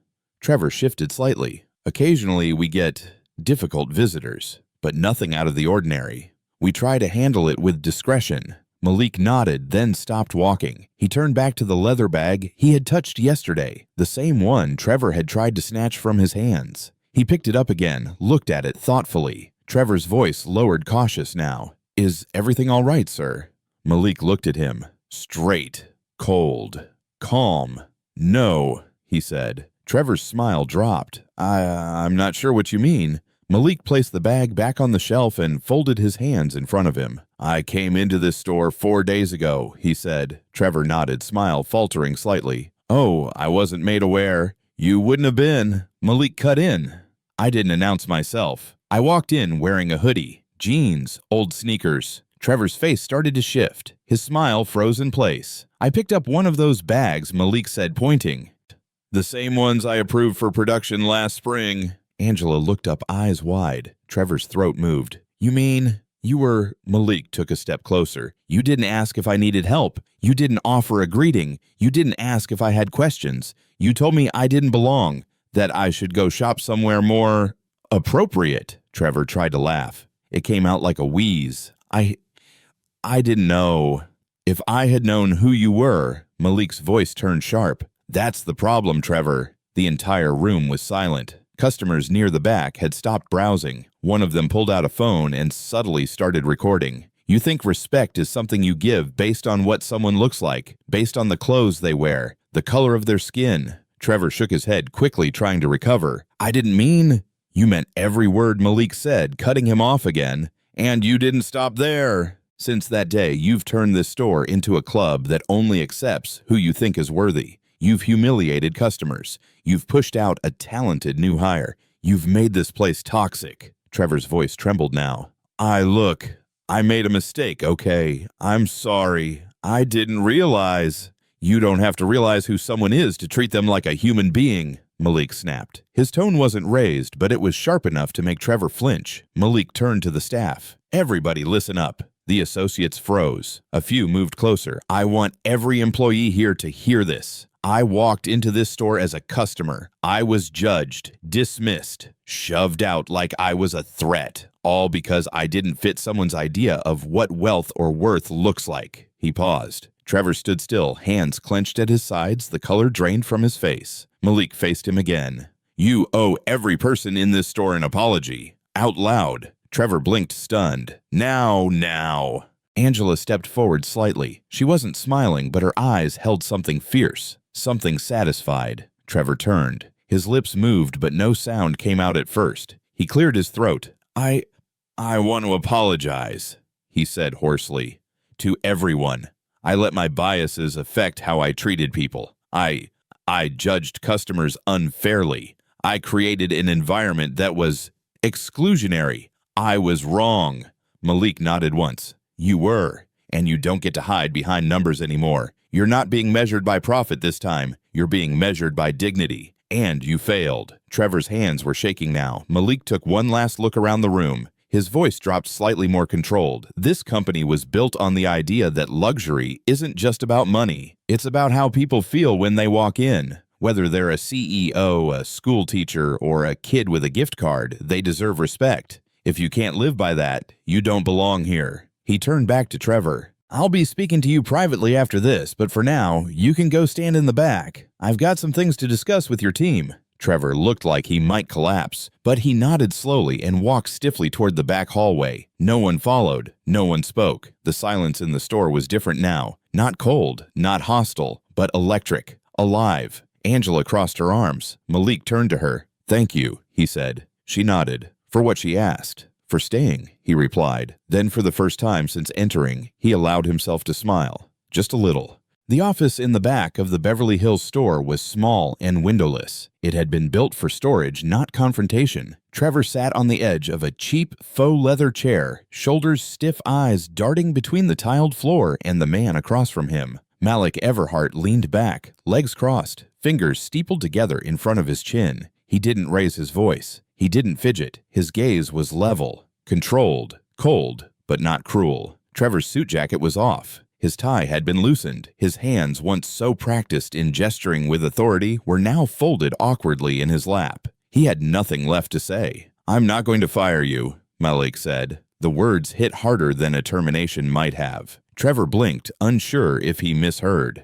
Trevor shifted slightly. "Occasionally we get difficult visitors, but nothing out of the ordinary. We try to handle it with discretion." Malik nodded, then stopped walking. He turned back to the leather bag he had touched yesterday, the same one Trevor had tried to snatch from his hands. He picked it up again, looked at it thoughtfully. Trevor's voice lowered, cautious now. "Is everything all right, sir?" Malik looked at him. Straight, cold, calm. "No," he said. Trevor's smile dropped. I'm not sure what you mean." Malik placed the bag back on the shelf and folded his hands in front of him. "I came into this store 4 days ago," he said. Trevor nodded, smile faltering slightly. "Oh, I wasn't made aware." "You wouldn't have been." Malik cut in. "I didn't announce myself. I walked in wearing a hoodie, jeans, old sneakers." Trevor's face started to shift. His smile froze in place. "I picked up one of those bags," Malik said, pointing. "The same ones I approved for production last spring." Angela looked up, eyes wide. Trevor's throat moved. "You mean you were—" Malik took a step closer. "You didn't ask if I needed help. You didn't offer a greeting. You didn't ask if I had questions. You told me I didn't belong, that I should go shop somewhere more appropriate." Trevor tried to laugh. It came out like a wheeze. I didn't know." "If I had known who you were," Malik's voice turned sharp. "That's the problem, Trevor." The entire room was silent. Customers near the back had stopped browsing. One of them pulled out a phone and subtly started recording. "You think respect is something you give based on what someone looks like, based on the clothes they wear, the color of their skin." Trevor shook his head, quickly trying to recover. "I didn't mean—" "You meant every word," Malik said, cutting him off again. "And you didn't stop there. Since that day, you've turned this store into a club that only accepts who you think is worthy. You've humiliated customers. You've pushed out a talented new hire. You've made this place toxic." Trevor's voice trembled now. I made a mistake, okay? I'm sorry. I didn't realize." "You don't have to realize who someone is to treat them like a human being," Malik snapped. His tone wasn't raised, but it was sharp enough to make Trevor flinch. Malik turned to the staff. "Everybody listen up." The associates froze. A few moved closer. "I want every employee here to hear this. I walked into this store as a customer. I was judged, dismissed, shoved out like I was a threat, all because I didn't fit someone's idea of what wealth or worth looks like." He paused. Trevor stood still, hands clenched at his sides, the color drained from his face. Malik faced him again. "You owe every person in this store an apology." Out loud. Trevor blinked, stunned. Now. Angela stepped forward slightly. She wasn't smiling, but her eyes held something fierce, something satisfied. Trevor turned. His lips moved, but no sound came out at first. He cleared his throat. I want to apologize," he said hoarsely. "To everyone. I let my biases affect how I treated people. I judged customers unfairly. I created an environment that was exclusionary. I was wrong." Malik nodded once. "You were, and you don't get to hide behind numbers anymore. You're not being measured by profit this time. You're being measured by dignity. And you failed." Trevor's hands were shaking now. Malik took one last look around the room. His voice dropped slightly more controlled. This company was built on the idea that luxury isn't just about money. It's about how people feel when they walk in. Whether they're a CEO, a school teacher, or a kid with a gift card, they deserve respect. If you can't live by that, you don't belong here. He turned back to Trevor. "I'll be speaking to you privately after this, but for now, you can go stand in the back. I've got some things to discuss with your team." Trevor looked like he might collapse, but he nodded slowly and walked stiffly toward the back hallway. No one followed. No one spoke. The silence in the store was different now. Not cold, not hostile, but electric, alive. Angela crossed her arms. Malik turned to her. "Thank you," he said. She nodded. "For what she asked." "For staying," he replied. Then for the first time since entering, he allowed himself to smile. Just a little. The office in the back of the Beverly Hills store was small and windowless. It had been built for storage, not confrontation. Trevor sat on the edge of a cheap faux leather chair, shoulders stiff, eyes darting between the tiled floor and the man across from him. Malik Everhart leaned back, legs crossed, fingers steepled together in front of his chin. He didn't raise his voice. He didn't fidget. His gaze was level, controlled, cold, but not cruel. Trevor's suit jacket was off. His tie had been loosened. His hands, once so practiced in gesturing with authority, were now folded awkwardly in his lap. He had nothing left to say. "I'm not going to fire you," Malik said. The words hit harder than a termination might have. Trevor blinked, unsure if he misheard.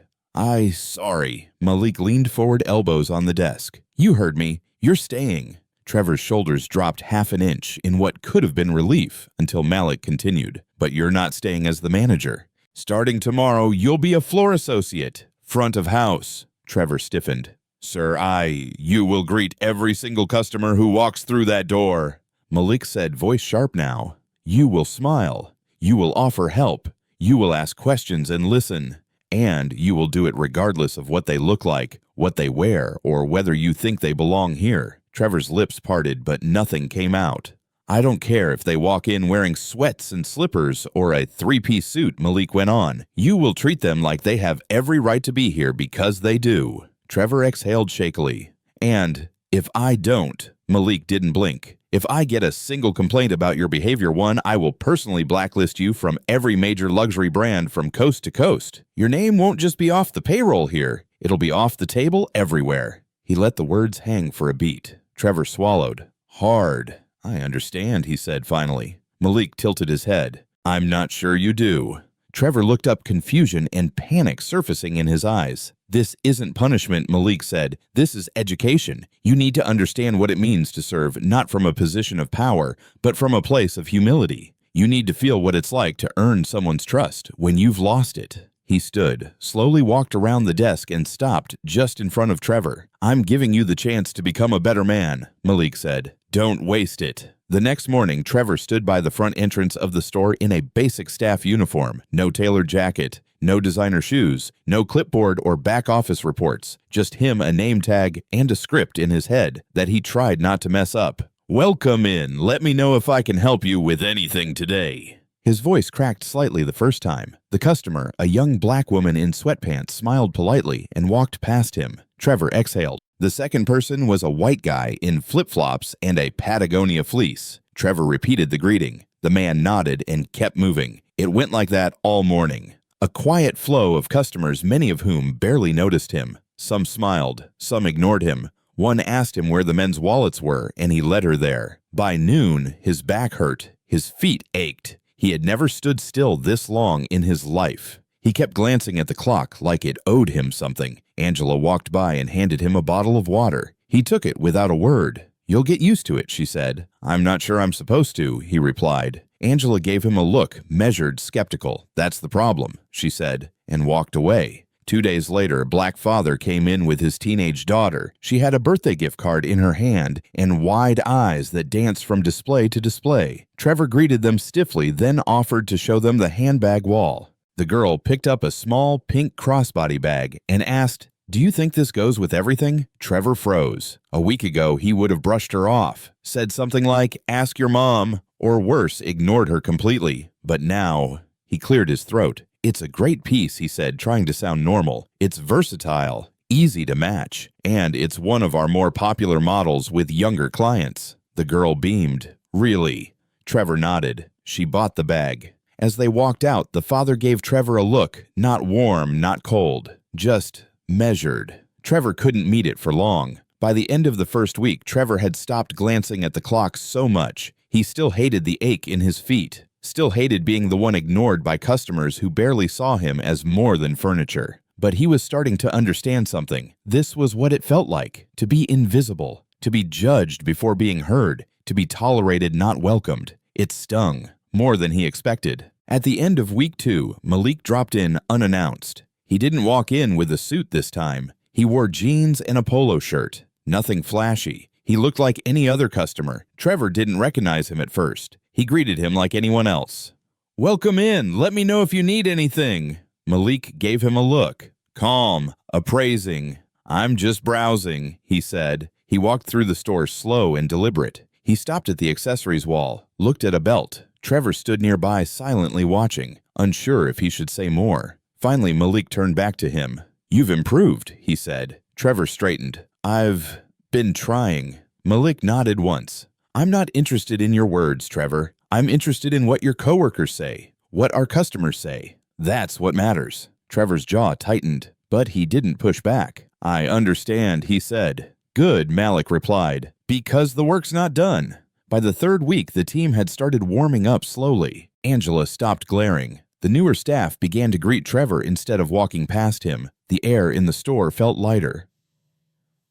Sorry." Malik leaned forward, elbows on the desk. "You heard me. You're staying." Trevor's shoulders dropped half an inch in what could have been relief until Malik continued. "But you're not staying as the manager. Starting tomorrow, you'll be a floor associate. Front of house." Trevor stiffened. "Sir, you will greet every single customer who walks through that door." Malik said, voice sharp now. "You will smile. You will offer help. You will ask questions and listen. And you will do it regardless of what they look like, what they wear, or whether you think they belong here." Trevor's lips parted, but nothing came out. "I don't care if they walk in wearing sweats and slippers or a three-piece suit," Malik went on. "You will treat them like they have every right to be here because they do." Trevor exhaled shakily. "And if I don't," Malik didn't blink, "if I get a single complaint about your behavior, I will personally blacklist you from every major luxury brand from coast to coast. Your name won't just be off the payroll here. It'll be off the table everywhere." He let the words hang for a beat. Trevor swallowed. "Hard. I understand," he said finally. Malik tilted his head. "I'm not sure you do." Trevor looked up, confusion and panic surfacing in his eyes. "This isn't punishment," Malik said. "This is education. You need to understand what it means to serve not from a position of power, but from a place of humility. You need to feel what it's like to earn someone's trust when you've lost it." He stood, slowly walked around the desk and stopped just in front of Trevor. "I'm giving you the chance to become a better man," Malik said. "Don't waste it." The next morning, Trevor stood by the front entrance of the store in a basic staff uniform. No tailored jacket, no designer shoes, no clipboard or back office reports. Just him, a name tag, and a script in his head that he tried not to mess up. "Welcome in. Let me know if I can help you with anything today." His voice cracked slightly the first time. The customer, a young black woman in sweatpants, smiled politely and walked past him. Trevor exhaled. The second person was a white guy in flip-flops and a Patagonia fleece. Trevor repeated the greeting. The man nodded and kept moving. It went like that all morning. A quiet flow of customers, many of whom barely noticed him. Some smiled, some ignored him. One asked him where the men's wallets were, and he led her there. By noon, his back hurt. His feet ached. He had never stood still this long in his life. He kept glancing at the clock like it owed him something. Angela walked by and handed him a bottle of water. He took it without a word. "You'll get used to it," she said. "I'm not sure I'm supposed to," he replied. Angela gave him a look, measured, skeptical. "That's the problem," she said, and walked away. 2 days later, a black father came in with his teenage daughter. She had a birthday gift card in her hand and wide eyes that danced from display to display. Trevor greeted them stiffly, then offered to show them the handbag wall. The girl picked up a small pink crossbody bag and asked, "Do you think this goes with everything?" Trevor froze. A week ago, he would have brushed her off, said something like, "Ask your mom," or worse, ignored her completely. But now, he cleared his throat. "It's a great piece," he said, trying to sound normal. "It's versatile, easy to match, and it's one of our more popular models with younger clients." The girl beamed. "Really?" Trevor nodded. She bought the bag. As they walked out, the father gave Trevor a look, not warm, not cold, just measured. Trevor couldn't meet it for long. By the end of the first week, Trevor had stopped glancing at the clock so much. He still hated the ache in his feet. Still hated being the one ignored by customers who barely saw him as more than furniture. But he was starting to understand something. This was what it felt like, to be invisible, to be judged before being heard, to be tolerated, not welcomed. It stung, more than he expected. At the end of week 2, Malik dropped in unannounced. He didn't walk in with a suit this time. He wore jeans and a polo shirt. Nothing flashy. He looked like any other customer. Trevor didn't recognize him at first. He greeted him like anyone else. "Welcome in. Let me know if you need anything." Malik gave him a look. Calm, appraising. "I'm just browsing," he said. He walked through the store slow and deliberate. He stopped at the accessories wall, looked at a belt. Trevor stood nearby silently watching, unsure if he should say more. Finally, Malik turned back to him. "You've improved," he said. Trevor straightened. "I've been trying." Malik nodded once. "I'm not interested in your words, Trevor. I'm interested in what your coworkers say, what our customers say. That's what matters." Trevor's jaw tightened, but he didn't push back. "I understand," he said. "Good," Malik replied, "because the work's not done." By the third week, the team had started warming up slowly. Angela stopped glaring. The newer staff began to greet Trevor instead of walking past him. The air in the store felt lighter.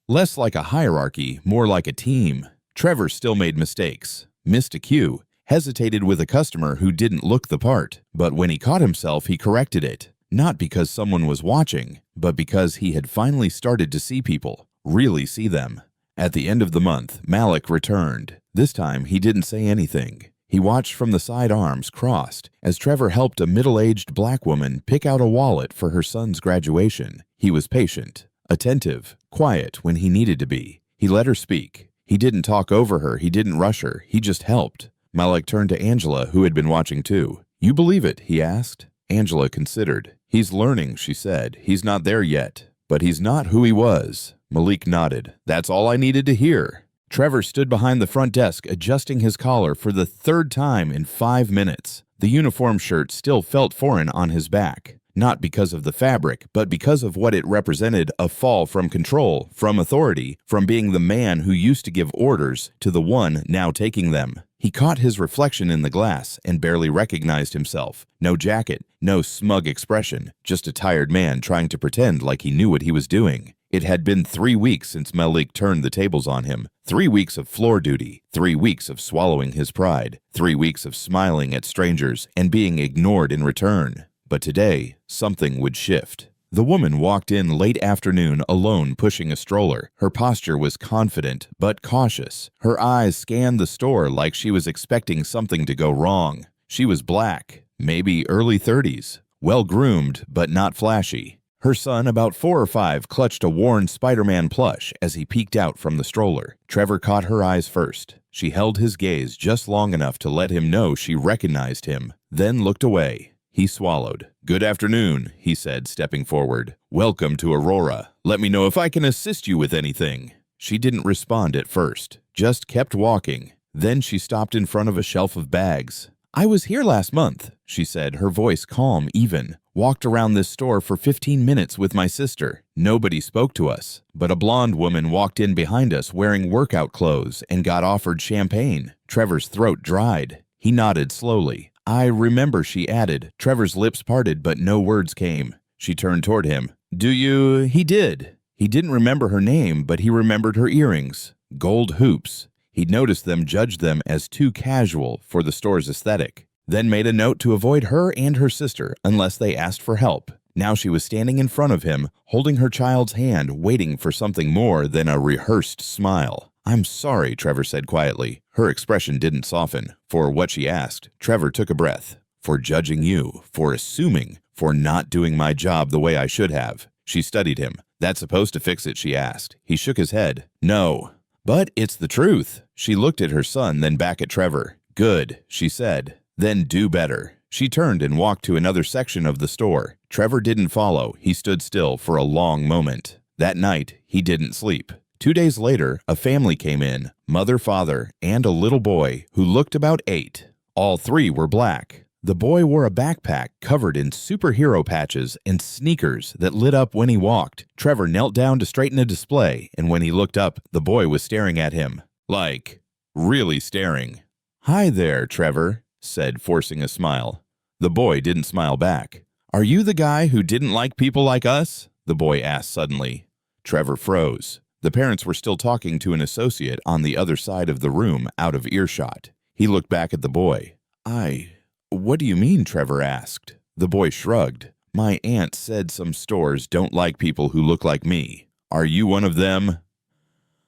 Less like a hierarchy, more like a team. Trevor still made mistakes, missed a cue, hesitated with a customer who didn't look the part. But when he caught himself, he corrected it. Not because someone was watching, but because he had finally started to see people, really see them. At the end of the month, Malik returned. This time, he didn't say anything. He watched from the side, arms crossed, as Trevor helped a middle-aged black woman pick out a wallet for her son's graduation. He was patient, attentive, quiet when he needed to be. He let her speak. He didn't talk over her, he didn't rush her, he just helped. Malik turned to Angela, who had been watching too. "You believe it?" he asked. Angela considered. "He's learning," she said. "He's not there yet, but he's not who he was." Malik nodded. "That's all I needed to hear." Trevor stood behind the front desk, adjusting his collar for the third time in 5 minutes. The uniform shirt still felt foreign on his back, not because of the fabric, but because of what it represented: a fall from control, from authority, from being the man who used to give orders to the one now taking them. He caught his reflection in the glass and barely recognized himself. No jacket, no smug expression, just a tired man trying to pretend like he knew what he was doing. It had been 3 weeks since Malik turned the tables on him. 3 weeks of floor duty, 3 weeks of swallowing his pride, 3 weeks of smiling at strangers and being ignored in return. But today, something would shift. The woman walked in late afternoon alone, pushing a stroller. Her posture was confident but cautious. Her eyes scanned the store like she was expecting something to go wrong. She was black, maybe early 30s, well-groomed but not flashy. Her son, about 4 or 5, clutched a worn Spider-Man plush as he peeked out from the stroller. Trevor caught her eyes first. She held his gaze just long enough to let him know she recognized him, then looked away. He swallowed. "Good afternoon," he said, stepping forward. "Welcome to Aurora. Let me know if I can assist you with anything." She didn't respond at first, just kept walking. Then she stopped in front of a shelf of bags. "I was here last month," she said, her voice calm, even. "Walked around this store for 15 minutes with my sister. Nobody spoke to us, but a blonde woman walked in behind us wearing workout clothes and got offered champagne." Trevor's throat dried. He nodded slowly. "I remember," she added. Trevor's lips parted, but no words came. She turned toward him. "Do you?" He did. He didn't remember her name, but he remembered her earrings. Gold hoops. He'd noticed them, judged them as too casual for the store's aesthetic, then made a note to avoid her and her sister unless they asked for help. Now she was standing in front of him, holding her child's hand, waiting for something more than a rehearsed smile. "I'm sorry," Trevor said quietly. Her expression didn't soften. For what she asked, Trevor took a breath. "For judging you, for assuming, for not doing my job the way I should have." She studied him. "That supposed to fix it?" she asked. He shook his head. "No." "But it's the truth." She looked at her son, then back at Trevor. "Good," she said. "Then do better." She turned and walked to another section of the store. Trevor didn't follow. He stood still for a long moment. That night, he didn't sleep. 2 days later, a family came in, mother, father, and a little boy who looked about 8. All 3 were black. The boy wore a backpack covered in superhero patches and sneakers that lit up when he walked. Trevor knelt down to straighten a display, and when he looked up, the boy was staring at him. Like, really staring. "Hi there, Trevor," said, forcing a smile. The boy didn't smile back. "Are you the guy who didn't like people like us?" the boy asked suddenly. Trevor froze. The parents were still talking to an associate on the other side of the room, out of earshot. He looked back at the boy. What do you mean?" Trevor asked. The boy shrugged. "My aunt said some stores don't like people who look like me. Are you one of them?"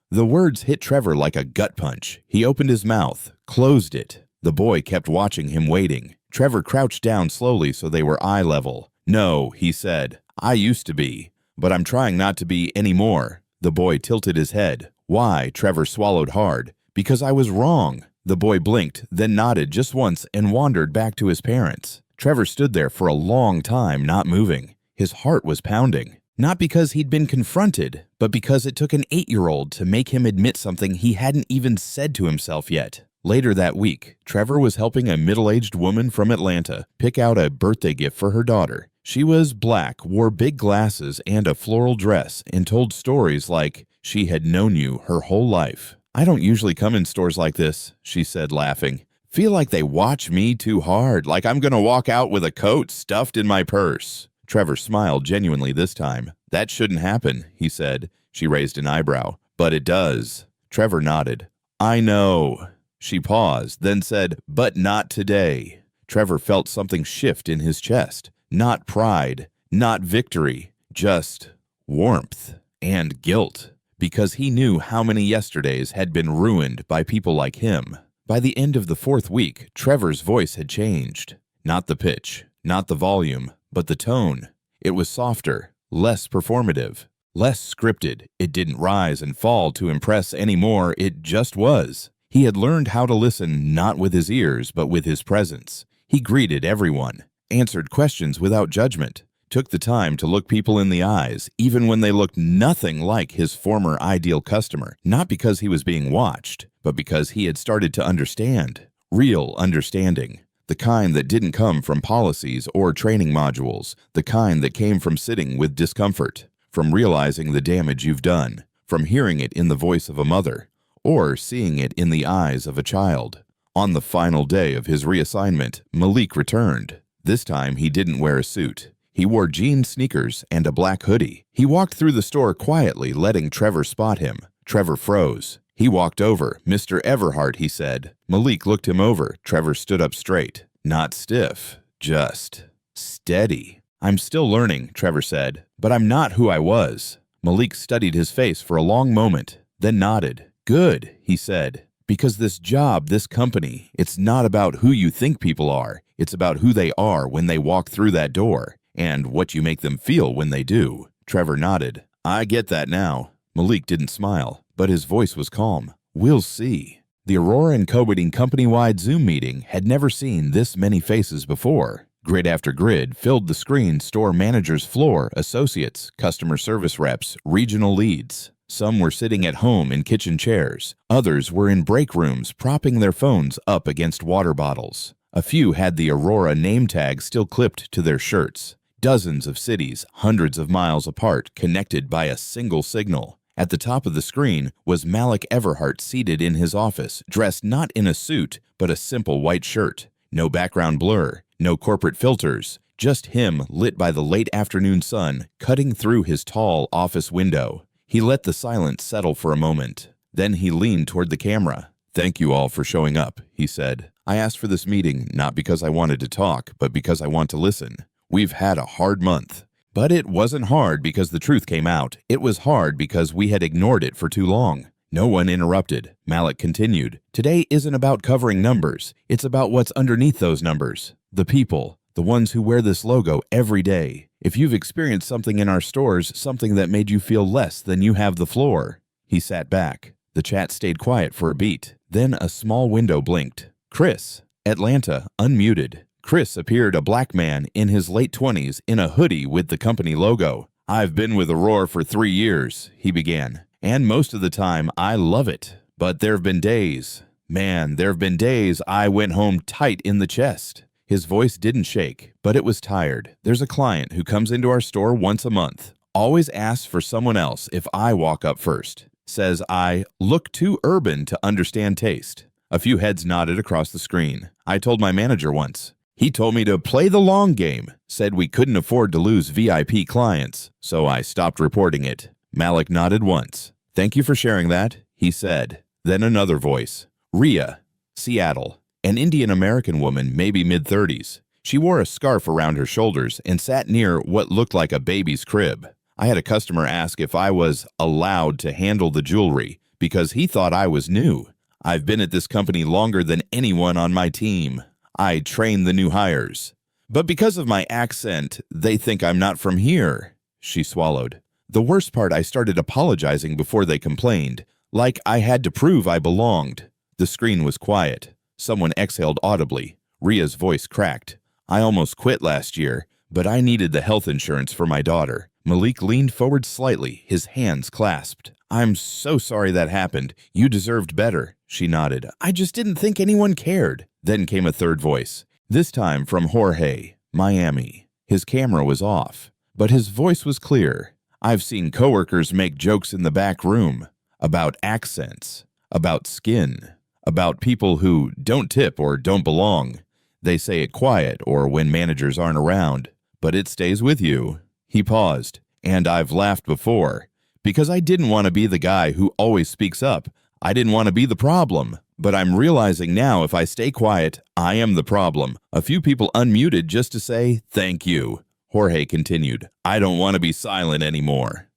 The words hit Trevor like a gut punch. He opened his mouth, closed it. The boy kept watching him, waiting. Trevor crouched down slowly so they were eye level. "No," he said. "I used to be, but I'm trying not to be anymore." The boy tilted his head. "Why?" Trevor swallowed hard. "Because I was wrong." The boy blinked, then nodded just once and wandered back to his parents. Trevor stood there for a long time, not moving. His heart was pounding. Not because he'd been confronted, but because it took an 8-year-old to make him admit something he hadn't even said to himself yet. Later that week, Trevor was helping a middle-aged woman from Atlanta pick out a birthday gift for her daughter. She was black, wore big glasses and a floral dress, and told stories like she had known you her whole life. "I don't usually come in stores like this," she said, laughing. "Feel like they watch me too hard, like I'm gonna walk out with a coat stuffed in my purse." Trevor smiled genuinely this time. "That shouldn't happen," he said. She raised an eyebrow. "But it does." Trevor nodded. "I know." She paused, then said, "But not today." Trevor felt something shift in his chest. Not pride, not victory, just warmth and guilt. Because he knew how many yesterdays had been ruined by people like him. By the end of the 4th week, Trevor's voice had changed. Not the pitch, not the volume, but the tone. It was softer, less performative, less scripted. It didn't rise and fall to impress anymore, it just was. He had learned how to listen not with his ears, but with his presence. He greeted everyone, answered questions without judgment, took the time to look people in the eyes, even when they looked nothing like his former ideal customer, not because he was being watched, but because he had started to understand. Real understanding. The kind that didn't come from policies or training modules, the kind that came from sitting with discomfort, from realizing the damage you've done, from hearing it in the voice of a mother, or seeing it in the eyes of a child. On the final day of his reassignment, Malik returned. This time he didn't wear a suit. He wore jean sneakers and a black hoodie. He walked through the store quietly, letting Trevor spot him. Trevor froze. He walked over. "Mr. Everhart," he said. Malik looked him over. Trevor stood up straight. Not stiff, just steady. "I'm still learning," Trevor said, "but I'm not who I was." Malik studied his face for a long moment, then nodded. "Good," he said, "because this job, this company, it's not about who you think people are. It's about who they are when they walk through that door, and what you make them feel when they do." Trevor nodded. "I get that now." Malik didn't smile, but his voice was calm. "We'll see." The Aurora and Cobating company-wide Zoom meeting had never seen this many faces before. Grid after grid filled the screen. Store managers' floor, associates, customer service reps, regional leads. Some were sitting at home in kitchen chairs. Others were in break rooms, propping their phones up against water bottles. A few had the Aurora name tag still clipped to their shirts. Dozens of cities, hundreds of miles apart, connected by a single signal. At the top of the screen was Malik Everhart seated in his office, dressed not in a suit, but a simple white shirt. No background blur, no corporate filters, just him lit by the late afternoon sun, cutting through his tall office window. He let the silence settle for a moment. Then he leaned toward the camera. "Thank you all for showing up," he said. "I asked for this meeting not because I wanted to talk, but because I want to listen. We've had a hard month. But it wasn't hard because the truth came out. It was hard because we had ignored it for too long." No one interrupted. Malik continued. "Today isn't about covering numbers. It's about what's underneath those numbers. The people, the ones who wear this logo every day. If you've experienced something in our stores, something that made you feel less than you have the floor." He sat back. The chat stayed quiet for a beat. Then a small window blinked. Chris, Atlanta, unmuted. Chris appeared, a black man in his late 20s in a hoodie with the company logo. "I've been with Aurora for 3 years, he began. "And most of the time, I love it. But there've been days. Man, there've been days I went home tight in the chest." His voice didn't shake, but it was tired. "There's a client who comes into our store once a month. Always asks for someone else if I walk up first. Says I look too urban to understand taste." A few heads nodded across the screen. "I told my manager once. He told me to play the long game, said we couldn't afford to lose VIP clients, so I stopped reporting it." Malik nodded once. "Thank you for sharing that," he said. Then another voice. "Rhea, Seattle, an Indian-American woman, maybe mid-30s. She wore a scarf around her shoulders and sat near what looked like a baby's crib. I had a customer ask if I was allowed to handle the jewelry because he thought I was new. I've been at this company longer than anyone on my team. I train the new hires. But because of my accent, they think I'm not from here." She swallowed. "The worst part, I started apologizing before they complained, like I had to prove I belonged." The screen was quiet. Someone exhaled audibly. Ria's voice cracked. "I almost quit last year, but I needed the health insurance for my daughter." Malik leaned forward slightly, his hands clasped. "I'm so sorry that happened. You deserved better." She nodded. "I just didn't think anyone cared." Then came a third voice, this time from Jorge, Miami. His camera was off, but his voice was clear. "I've seen coworkers make jokes in the back room about accents, about skin, about people who don't tip or don't belong. They say it quiet or when managers aren't around, but it stays with you." He paused. "And I've laughed before, because I didn't want to be the guy who always speaks up. I didn't want to be the problem. But I'm realizing now if I stay quiet, I am the problem." A few people unmuted just to say thank you. Jorge continued, "I don't want to be silent anymore."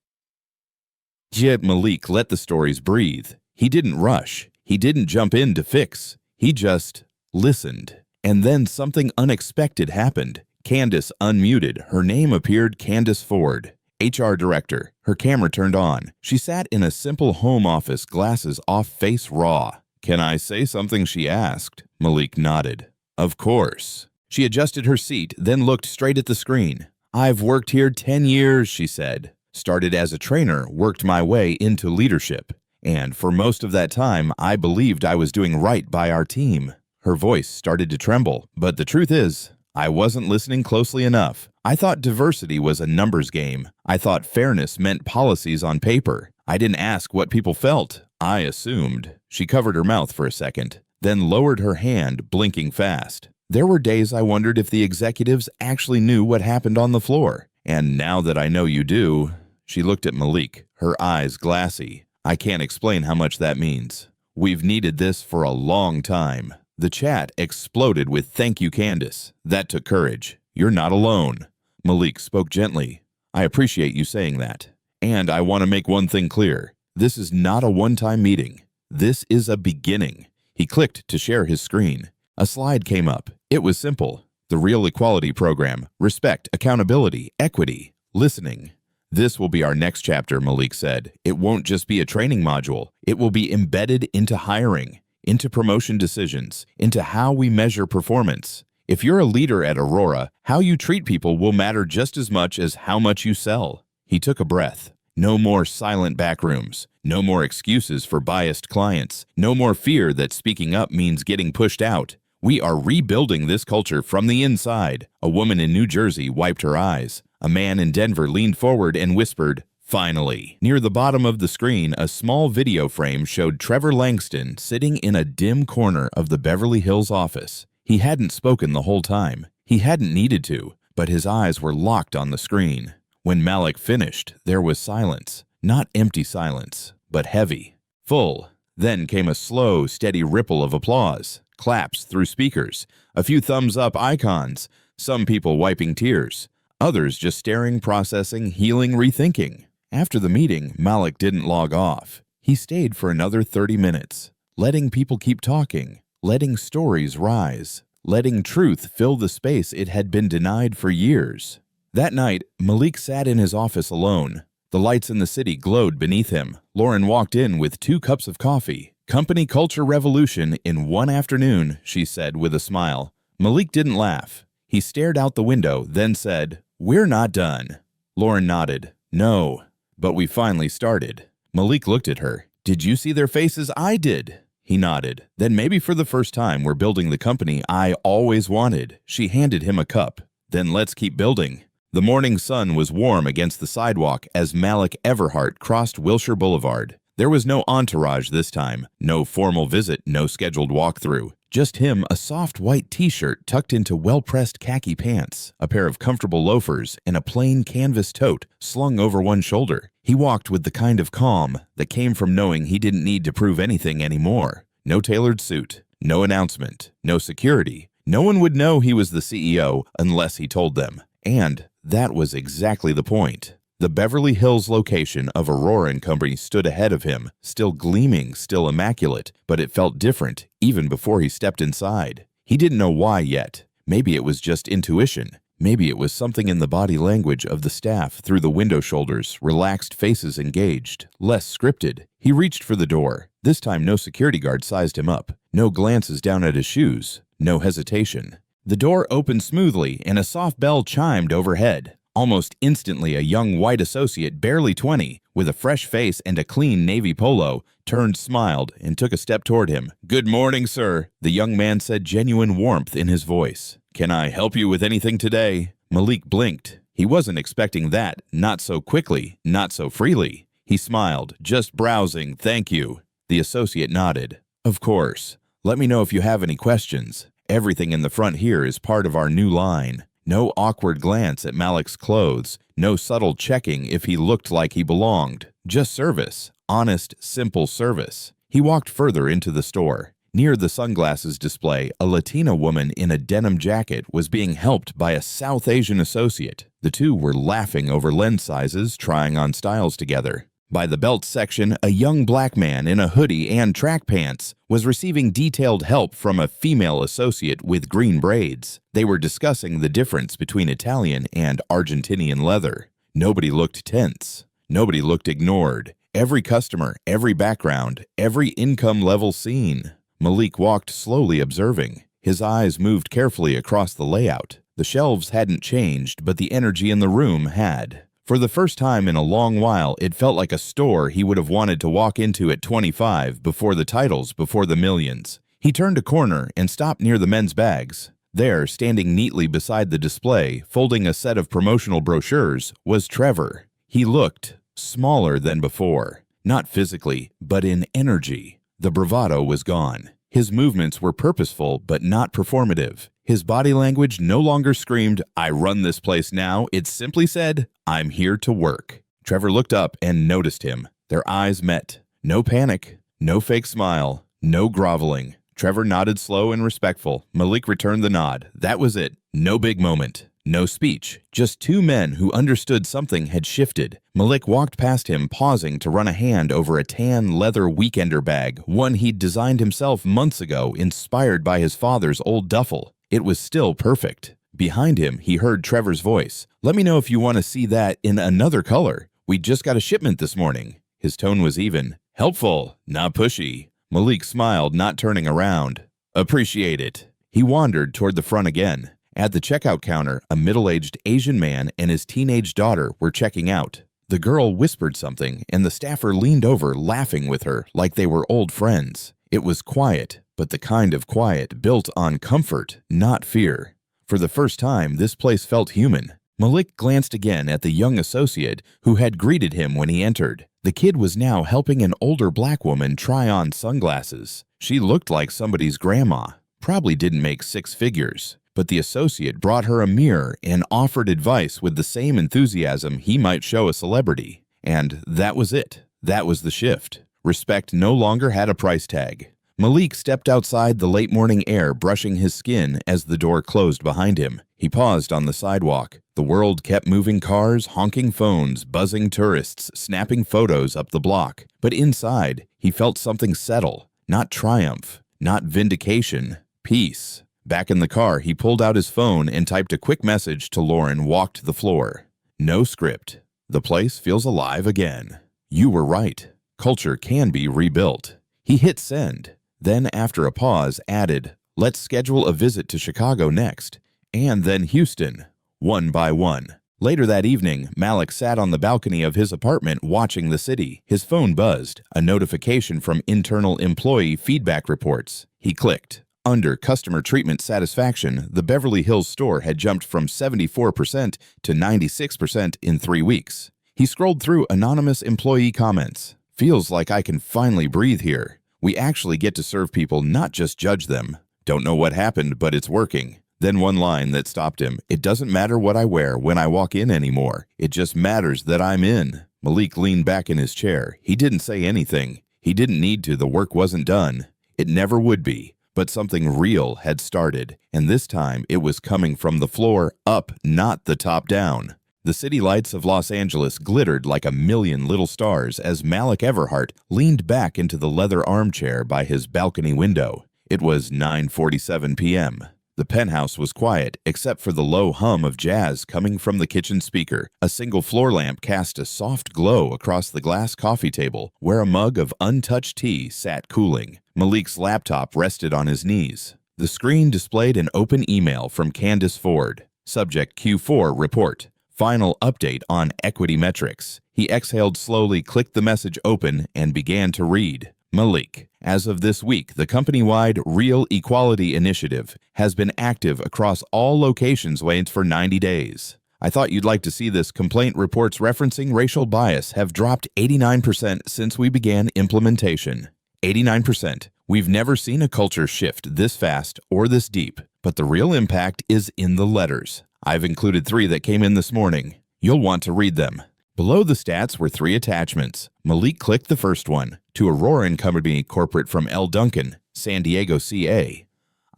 Yet Malik let the stories breathe. He didn't rush. He didn't jump in to fix. He just listened. And then something unexpected happened. Candace unmuted. Her name appeared, Candace Ford, HR director. Her camera turned on. She sat in a simple home office, glasses off, face raw. "Can I say something?" she asked. Malik nodded. "Of course." She adjusted her seat, then looked straight at the screen. "I've worked here 10 years, she said. Started as a trainer, worked my way into leadership. And for most of that time, I believed I was doing right by our team." Her voice started to tremble, but the truth is, I wasn't listening closely enough. I thought diversity was a numbers game. I thought fairness meant policies on paper. I didn't ask what people felt. I assumed. She covered her mouth for a second, then lowered her hand, blinking fast. "There were days I wondered if the executives actually knew what happened on the floor. And now that I know you do," she looked at Malik, her eyes glassy. "I can't explain how much that means. We've needed this for a long time." The chat exploded with "Thank you, Candace. That took courage. You're not alone." Malik spoke gently. "I appreciate you saying that. And I want to make one thing clear. This is not a one-time meeting. This is a beginning." He clicked to share his screen. A slide came up. It was simple. The Real Equality Program. Respect, accountability, equity, listening. "This will be our next chapter," Malik said. "It won't just be a training module. It will be embedded into hiring, into promotion decisions, into how we measure performance. If you're a leader at Aurora, how you treat people will matter just as much as how much you sell." He took a breath. No more silent backrooms. No more excuses for biased clients. No more fear that speaking up means getting pushed out. "We are rebuilding this culture from the inside." A woman in New Jersey wiped her eyes. A man in Denver leaned forward and whispered, "Finally." Near the bottom of the screen, a small video frame showed Trevor Langston sitting in a dim corner of the Beverly Hills office. He hadn't spoken the whole time. He hadn't needed to, but his eyes were locked on the screen. When Malik finished, there was silence. Not empty silence, but heavy, full. Then came a slow, steady ripple of applause, claps through speakers, a few thumbs-up icons, some people wiping tears, others just staring, processing, healing, rethinking. After the meeting, Malik didn't log off. He stayed for another 30 minutes, letting people keep talking, letting stories rise, letting truth fill the space it had been denied for years. That night, Malik sat in his office alone. The lights in the city glowed beneath him. Lauren walked in with 2 cups of coffee. "Company culture revolution in one afternoon," she said with a smile. Malik didn't laugh. He stared out the window, then said, "We're not done." Lauren nodded. "No, but we finally started." Malik looked at her. "Did you see their faces? I did." He nodded. "Then maybe for the first time we're building the company I always wanted." She handed him a cup. "Then let's keep building." The morning sun was warm against the sidewalk as Malik Everhart crossed Wilshire Boulevard. There was no entourage this time, no formal visit, no scheduled walkthrough. Just him, a soft white t-shirt tucked into well-pressed khaki pants, a pair of comfortable loafers, and a plain canvas tote slung over one shoulder. He walked with the kind of calm that came from knowing he didn't need to prove anything anymore. No tailored suit, no announcement, no security. No one would know he was the CEO unless he told them. And that was exactly the point. The Beverly Hills location of Aurora & Company stood ahead of him, still gleaming, still immaculate, but it felt different even before he stepped inside. He didn't know why yet. Maybe it was just intuition. Maybe it was something in the body language of the staff through the window shoulders, relaxed faces engaged, less scripted. He reached for the door. This time no security guard sized him up. No glances down at his shoes. No hesitation. The door opened smoothly and a soft bell chimed overhead. Almost instantly, a young white associate, barely 20, with a fresh face and a clean navy polo, turned, smiled, and took a step toward him. "Good morning, sir," the young man said, genuine warmth in his voice. "Can I help you with anything today?" Malik blinked. He wasn't expecting that, not so quickly, not so freely. He smiled, "Just browsing, thank you." The associate nodded. "Of course. Let me know if you have any questions. Everything in the front here is part of our new line." No awkward glance at Malik's clothes, no subtle checking if he looked like he belonged. Just service. Honest, simple service. He walked further into the store. Near the sunglasses display, a Latina woman in a denim jacket was being helped by a South Asian associate. The two were laughing over lens sizes, trying on styles together. By the belt section, a young black man in a hoodie and track pants was receiving detailed help from a female associate with green braids. They were discussing the difference between Italian and Argentinian leather. Nobody looked tense. Nobody looked ignored. Every customer, every background, every income level seen. Malik walked slowly, observing. His eyes moved carefully across the layout. The shelves hadn't changed, but the energy in the room had. For the first time in a long while, it felt like a store he would have wanted to walk into at 25, before the titles, before the millions. He turned a corner and stopped near the men's bags. There, standing neatly beside the display, folding a set of promotional brochures, was Trevor. He looked smaller than before. Not physically, but in energy. The bravado was gone. His movements were purposeful but not performative. His body language no longer screamed, "I run this place now." It simply said, "I'm here to work." Trevor looked up and noticed him. Their eyes met. No panic, no fake smile, no groveling. Trevor nodded slow and respectful. Malik returned the nod. That was it. No big moment. No speech. Just two men who understood something had shifted. Malik walked past him, pausing to run a hand over a tan leather weekender bag, one he'd designed himself months ago, inspired by his father's old duffel. It was still perfect. Behind him, he heard Trevor's voice. "Let me know if you want to see that in another color. We just got a shipment this morning." His tone was even. "Helpful, not pushy." Malik smiled, not turning around. "Appreciate it." He wandered toward the front again. At the checkout counter, a middle-aged Asian man and his teenage daughter were checking out. The girl whispered something, and the staffer leaned over, laughing with her like they were old friends. It was quiet, but the kind of quiet built on comfort, not fear. For the first time, this place felt human. Malik glanced again at the young associate who had greeted him when he entered. The kid was now helping an older black woman try on sunglasses. She looked like somebody's grandma. Probably didn't make six figures. But the associate brought her a mirror and offered advice with the same enthusiasm he might show a celebrity. And that was it. That was the shift. Respect no longer had a price tag. Malik stepped outside the late morning air, brushing his skin as the door closed behind him. He paused on the sidewalk. The world kept moving, cars, honking phones, buzzing tourists, snapping photos up the block. But inside, he felt something settle. Not triumph, not vindication, peace. Back in the car, he pulled out his phone and typed a quick message to Lauren, walked the floor. No script. The place feels alive again. You were right. Culture can be rebuilt. He hit send. Then, after a pause, added, "Let's schedule a visit to Chicago next, and then Houston, one by one." Later that evening, Malik sat on the balcony of his apartment watching the city. His phone buzzed, a notification from internal employee feedback reports. He clicked. Under customer treatment satisfaction, the Beverly Hills store had jumped from 74% to 96% in 3 weeks. He scrolled through anonymous employee comments. "Feels like I can finally breathe here. We actually get to serve people, not just judge them. Don't know what happened, but it's working." Then one line that stopped him. "It doesn't matter what I wear when I walk in anymore. It just matters that I'm in." Malik leaned back in his chair. He didn't say anything. He didn't need to. The work wasn't done. It never would be. But something real had started, and this time it was coming from the floor up, not the top down. The city lights of Los Angeles glittered like a million little stars as Malik Everhart leaned back into the leather armchair by his balcony window. It was 9:47 p.m. The penthouse was quiet, except for the low hum of jazz coming from the kitchen speaker. A single floor lamp cast a soft glow across the glass coffee table, where a mug of untouched tea sat cooling. Malik's laptop rested on his knees. The screen displayed an open email from Candace Ford. Subject Q4 report. Final update on equity metrics. He exhaled slowly, clicked the message open, and began to read. Malik, as of this week, the company-wide Real Equality Initiative has been active across all locations for 90 days. I thought you'd like to see this. Complaint reports referencing racial bias have dropped 89% since we began implementation. 89%. We've never seen a culture shift this fast or this deep, but the real impact is in the letters. I've included 3 that came in this morning. You'll want to read them. Below the stats were 3 attachments. Malik clicked the first one, to Aurora and Company corporate from L. Duncan, San Diego, CA.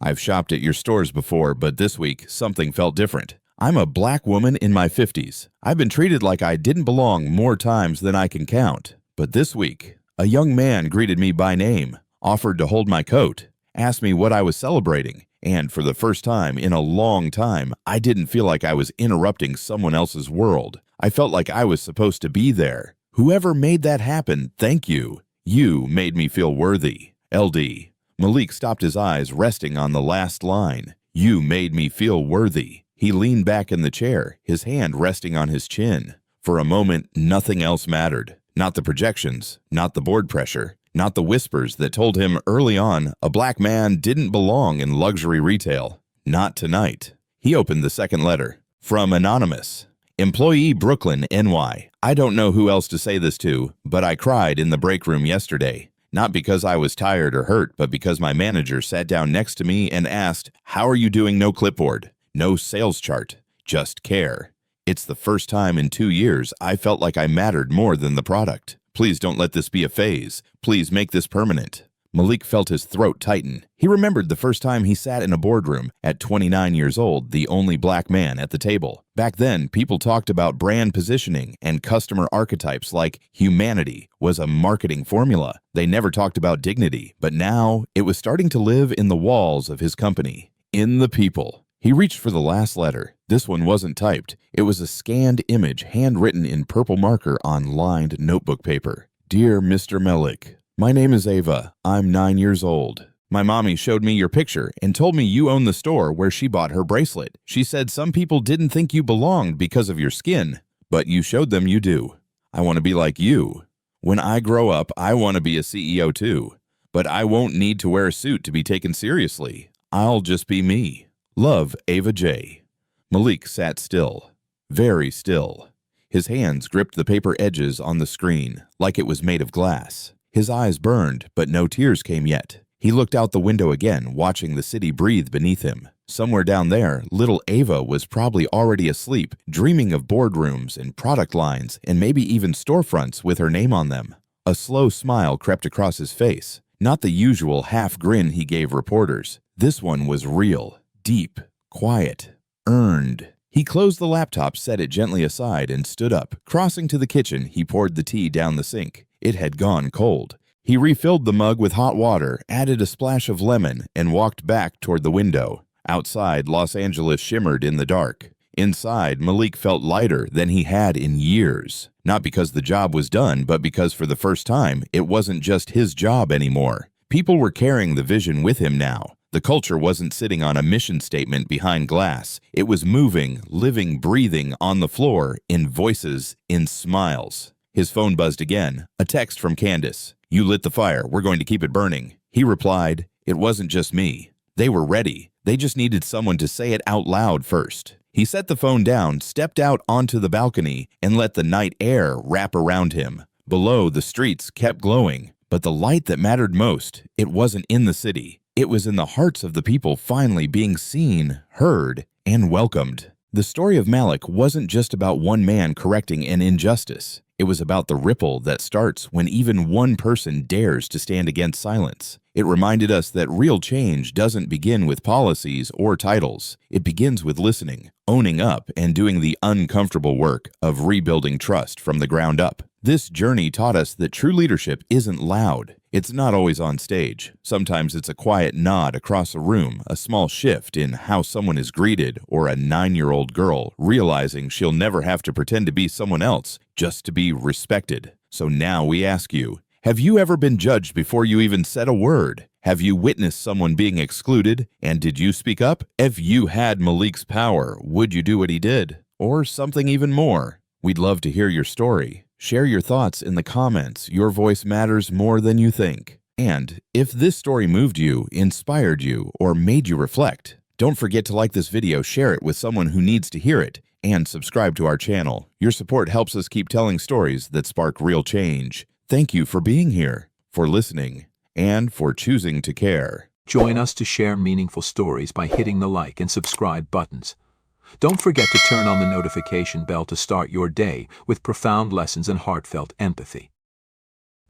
I've shopped at your stores before, but this week, something felt different. I'm a black woman in my 50s. I've been treated like I didn't belong more times than I can count. But this week, a young man greeted me by name, offered to hold my coat, asked me what I was celebrating, and for the first time in a long time, I didn't feel like I was interrupting someone else's world. I felt like I was supposed to be there. Whoever made that happen, thank you. You made me feel worthy. LD. Malik stopped, his eyes resting on the last line. You made me feel worthy. He leaned back in the chair, his hand resting on his chin. For a moment, nothing else mattered. Not the projections, not the board pressure, not the whispers that told him early on a black man didn't belong in luxury retail. Not tonight. He opened the second letter. From Anonymous. Employee Brooklyn, NY. I don't know who else to say this to, but I cried in the break room yesterday. Not because I was tired or hurt, but because my manager sat down next to me and asked, "How are you doing?" No clipboard, no sales chart, just care. It's the first time in 2 years I felt like I mattered more than the product. Please don't let this be a phase. Please make this permanent. Malik felt his throat tighten. He remembered the first time he sat in a boardroom, at 29 years old, the only black man at the table. Back then, people talked about brand positioning and customer archetypes like humanity was a marketing formula. They never talked about dignity, but now it was starting to live in the walls of his company, in the people. He reached for the last letter. This one wasn't typed. It was a scanned image handwritten in purple marker on lined notebook paper. Dear Mr. Malik, my name is Ava. I'm 9 years old. My mommy showed me your picture and told me you own the store where she bought her bracelet. She said some people didn't think you belonged because of your skin, but you showed them you do. I want to be like you. When I grow up, I want to be a CEO too, but I won't need to wear a suit to be taken seriously. I'll just be me. Love, Ava J. Malik sat still, very still. His hands gripped the paper edges on the screen like it was made of glass. His eyes burned, but no tears came yet. He looked out the window again, watching the city breathe beneath him. Somewhere down there, little Ava was probably already asleep, dreaming of boardrooms and product lines and maybe even storefronts with her name on them. A slow smile crept across his face, not the usual half grin he gave reporters. This one was real, deep, quiet, earned. He closed the laptop, set it gently aside, and stood up. Crossing to the kitchen, he poured the tea down the sink. It had gone cold. He refilled the mug with hot water, added a splash of lemon, and walked back toward the window. Outside, Los Angeles shimmered in the dark. Inside, Malik felt lighter than he had in years. Not because the job was done, but because for the first time, it wasn't just his job anymore. People were carrying the vision with him now. The culture wasn't sitting on a mission statement behind glass. It was moving, living, breathing on the floor, in voices, in smiles. His phone buzzed again. A text from Candace. You lit the fire. We're going to keep it burning. He replied, it wasn't just me. They were ready. They just needed someone to say it out loud first. He set the phone down, stepped out onto the balcony, and let the night air wrap around him. Below, the streets kept glowing. But the light that mattered most, it wasn't in the city. It was in the hearts of the people finally being seen, heard, and welcomed. The story of Malik wasn't just about one man correcting an injustice. It was about the ripple that starts when even one person dares to stand against silence. It reminded us that real change doesn't begin with policies or titles. It begins with listening, owning up, and doing the uncomfortable work of rebuilding trust from the ground up. This journey taught us that true leadership isn't loud. It's not always on stage. Sometimes it's a quiet nod across a room, a small shift in how someone is greeted, or a 9-year-old girl realizing she'll never have to pretend to be someone else just to be respected. So now we ask you, have you ever been judged before you even said a word? Have you witnessed someone being excluded, and did you speak up? If you had Malik's power, would you do what he did? Or something even more? We'd love to hear your story. Share your thoughts in the comments. Your voice matters more than you think. And if this story moved you, inspired you, or made you reflect, don't forget to like this video, share it with someone who needs to hear it, and subscribe to our channel. Your support helps us keep telling stories that spark real change. Thank you for being here, for listening, and for choosing to care. Join us to share meaningful stories by hitting the like and subscribe buttons. Don't forget to turn on the notification bell to start your day with profound lessons and heartfelt empathy.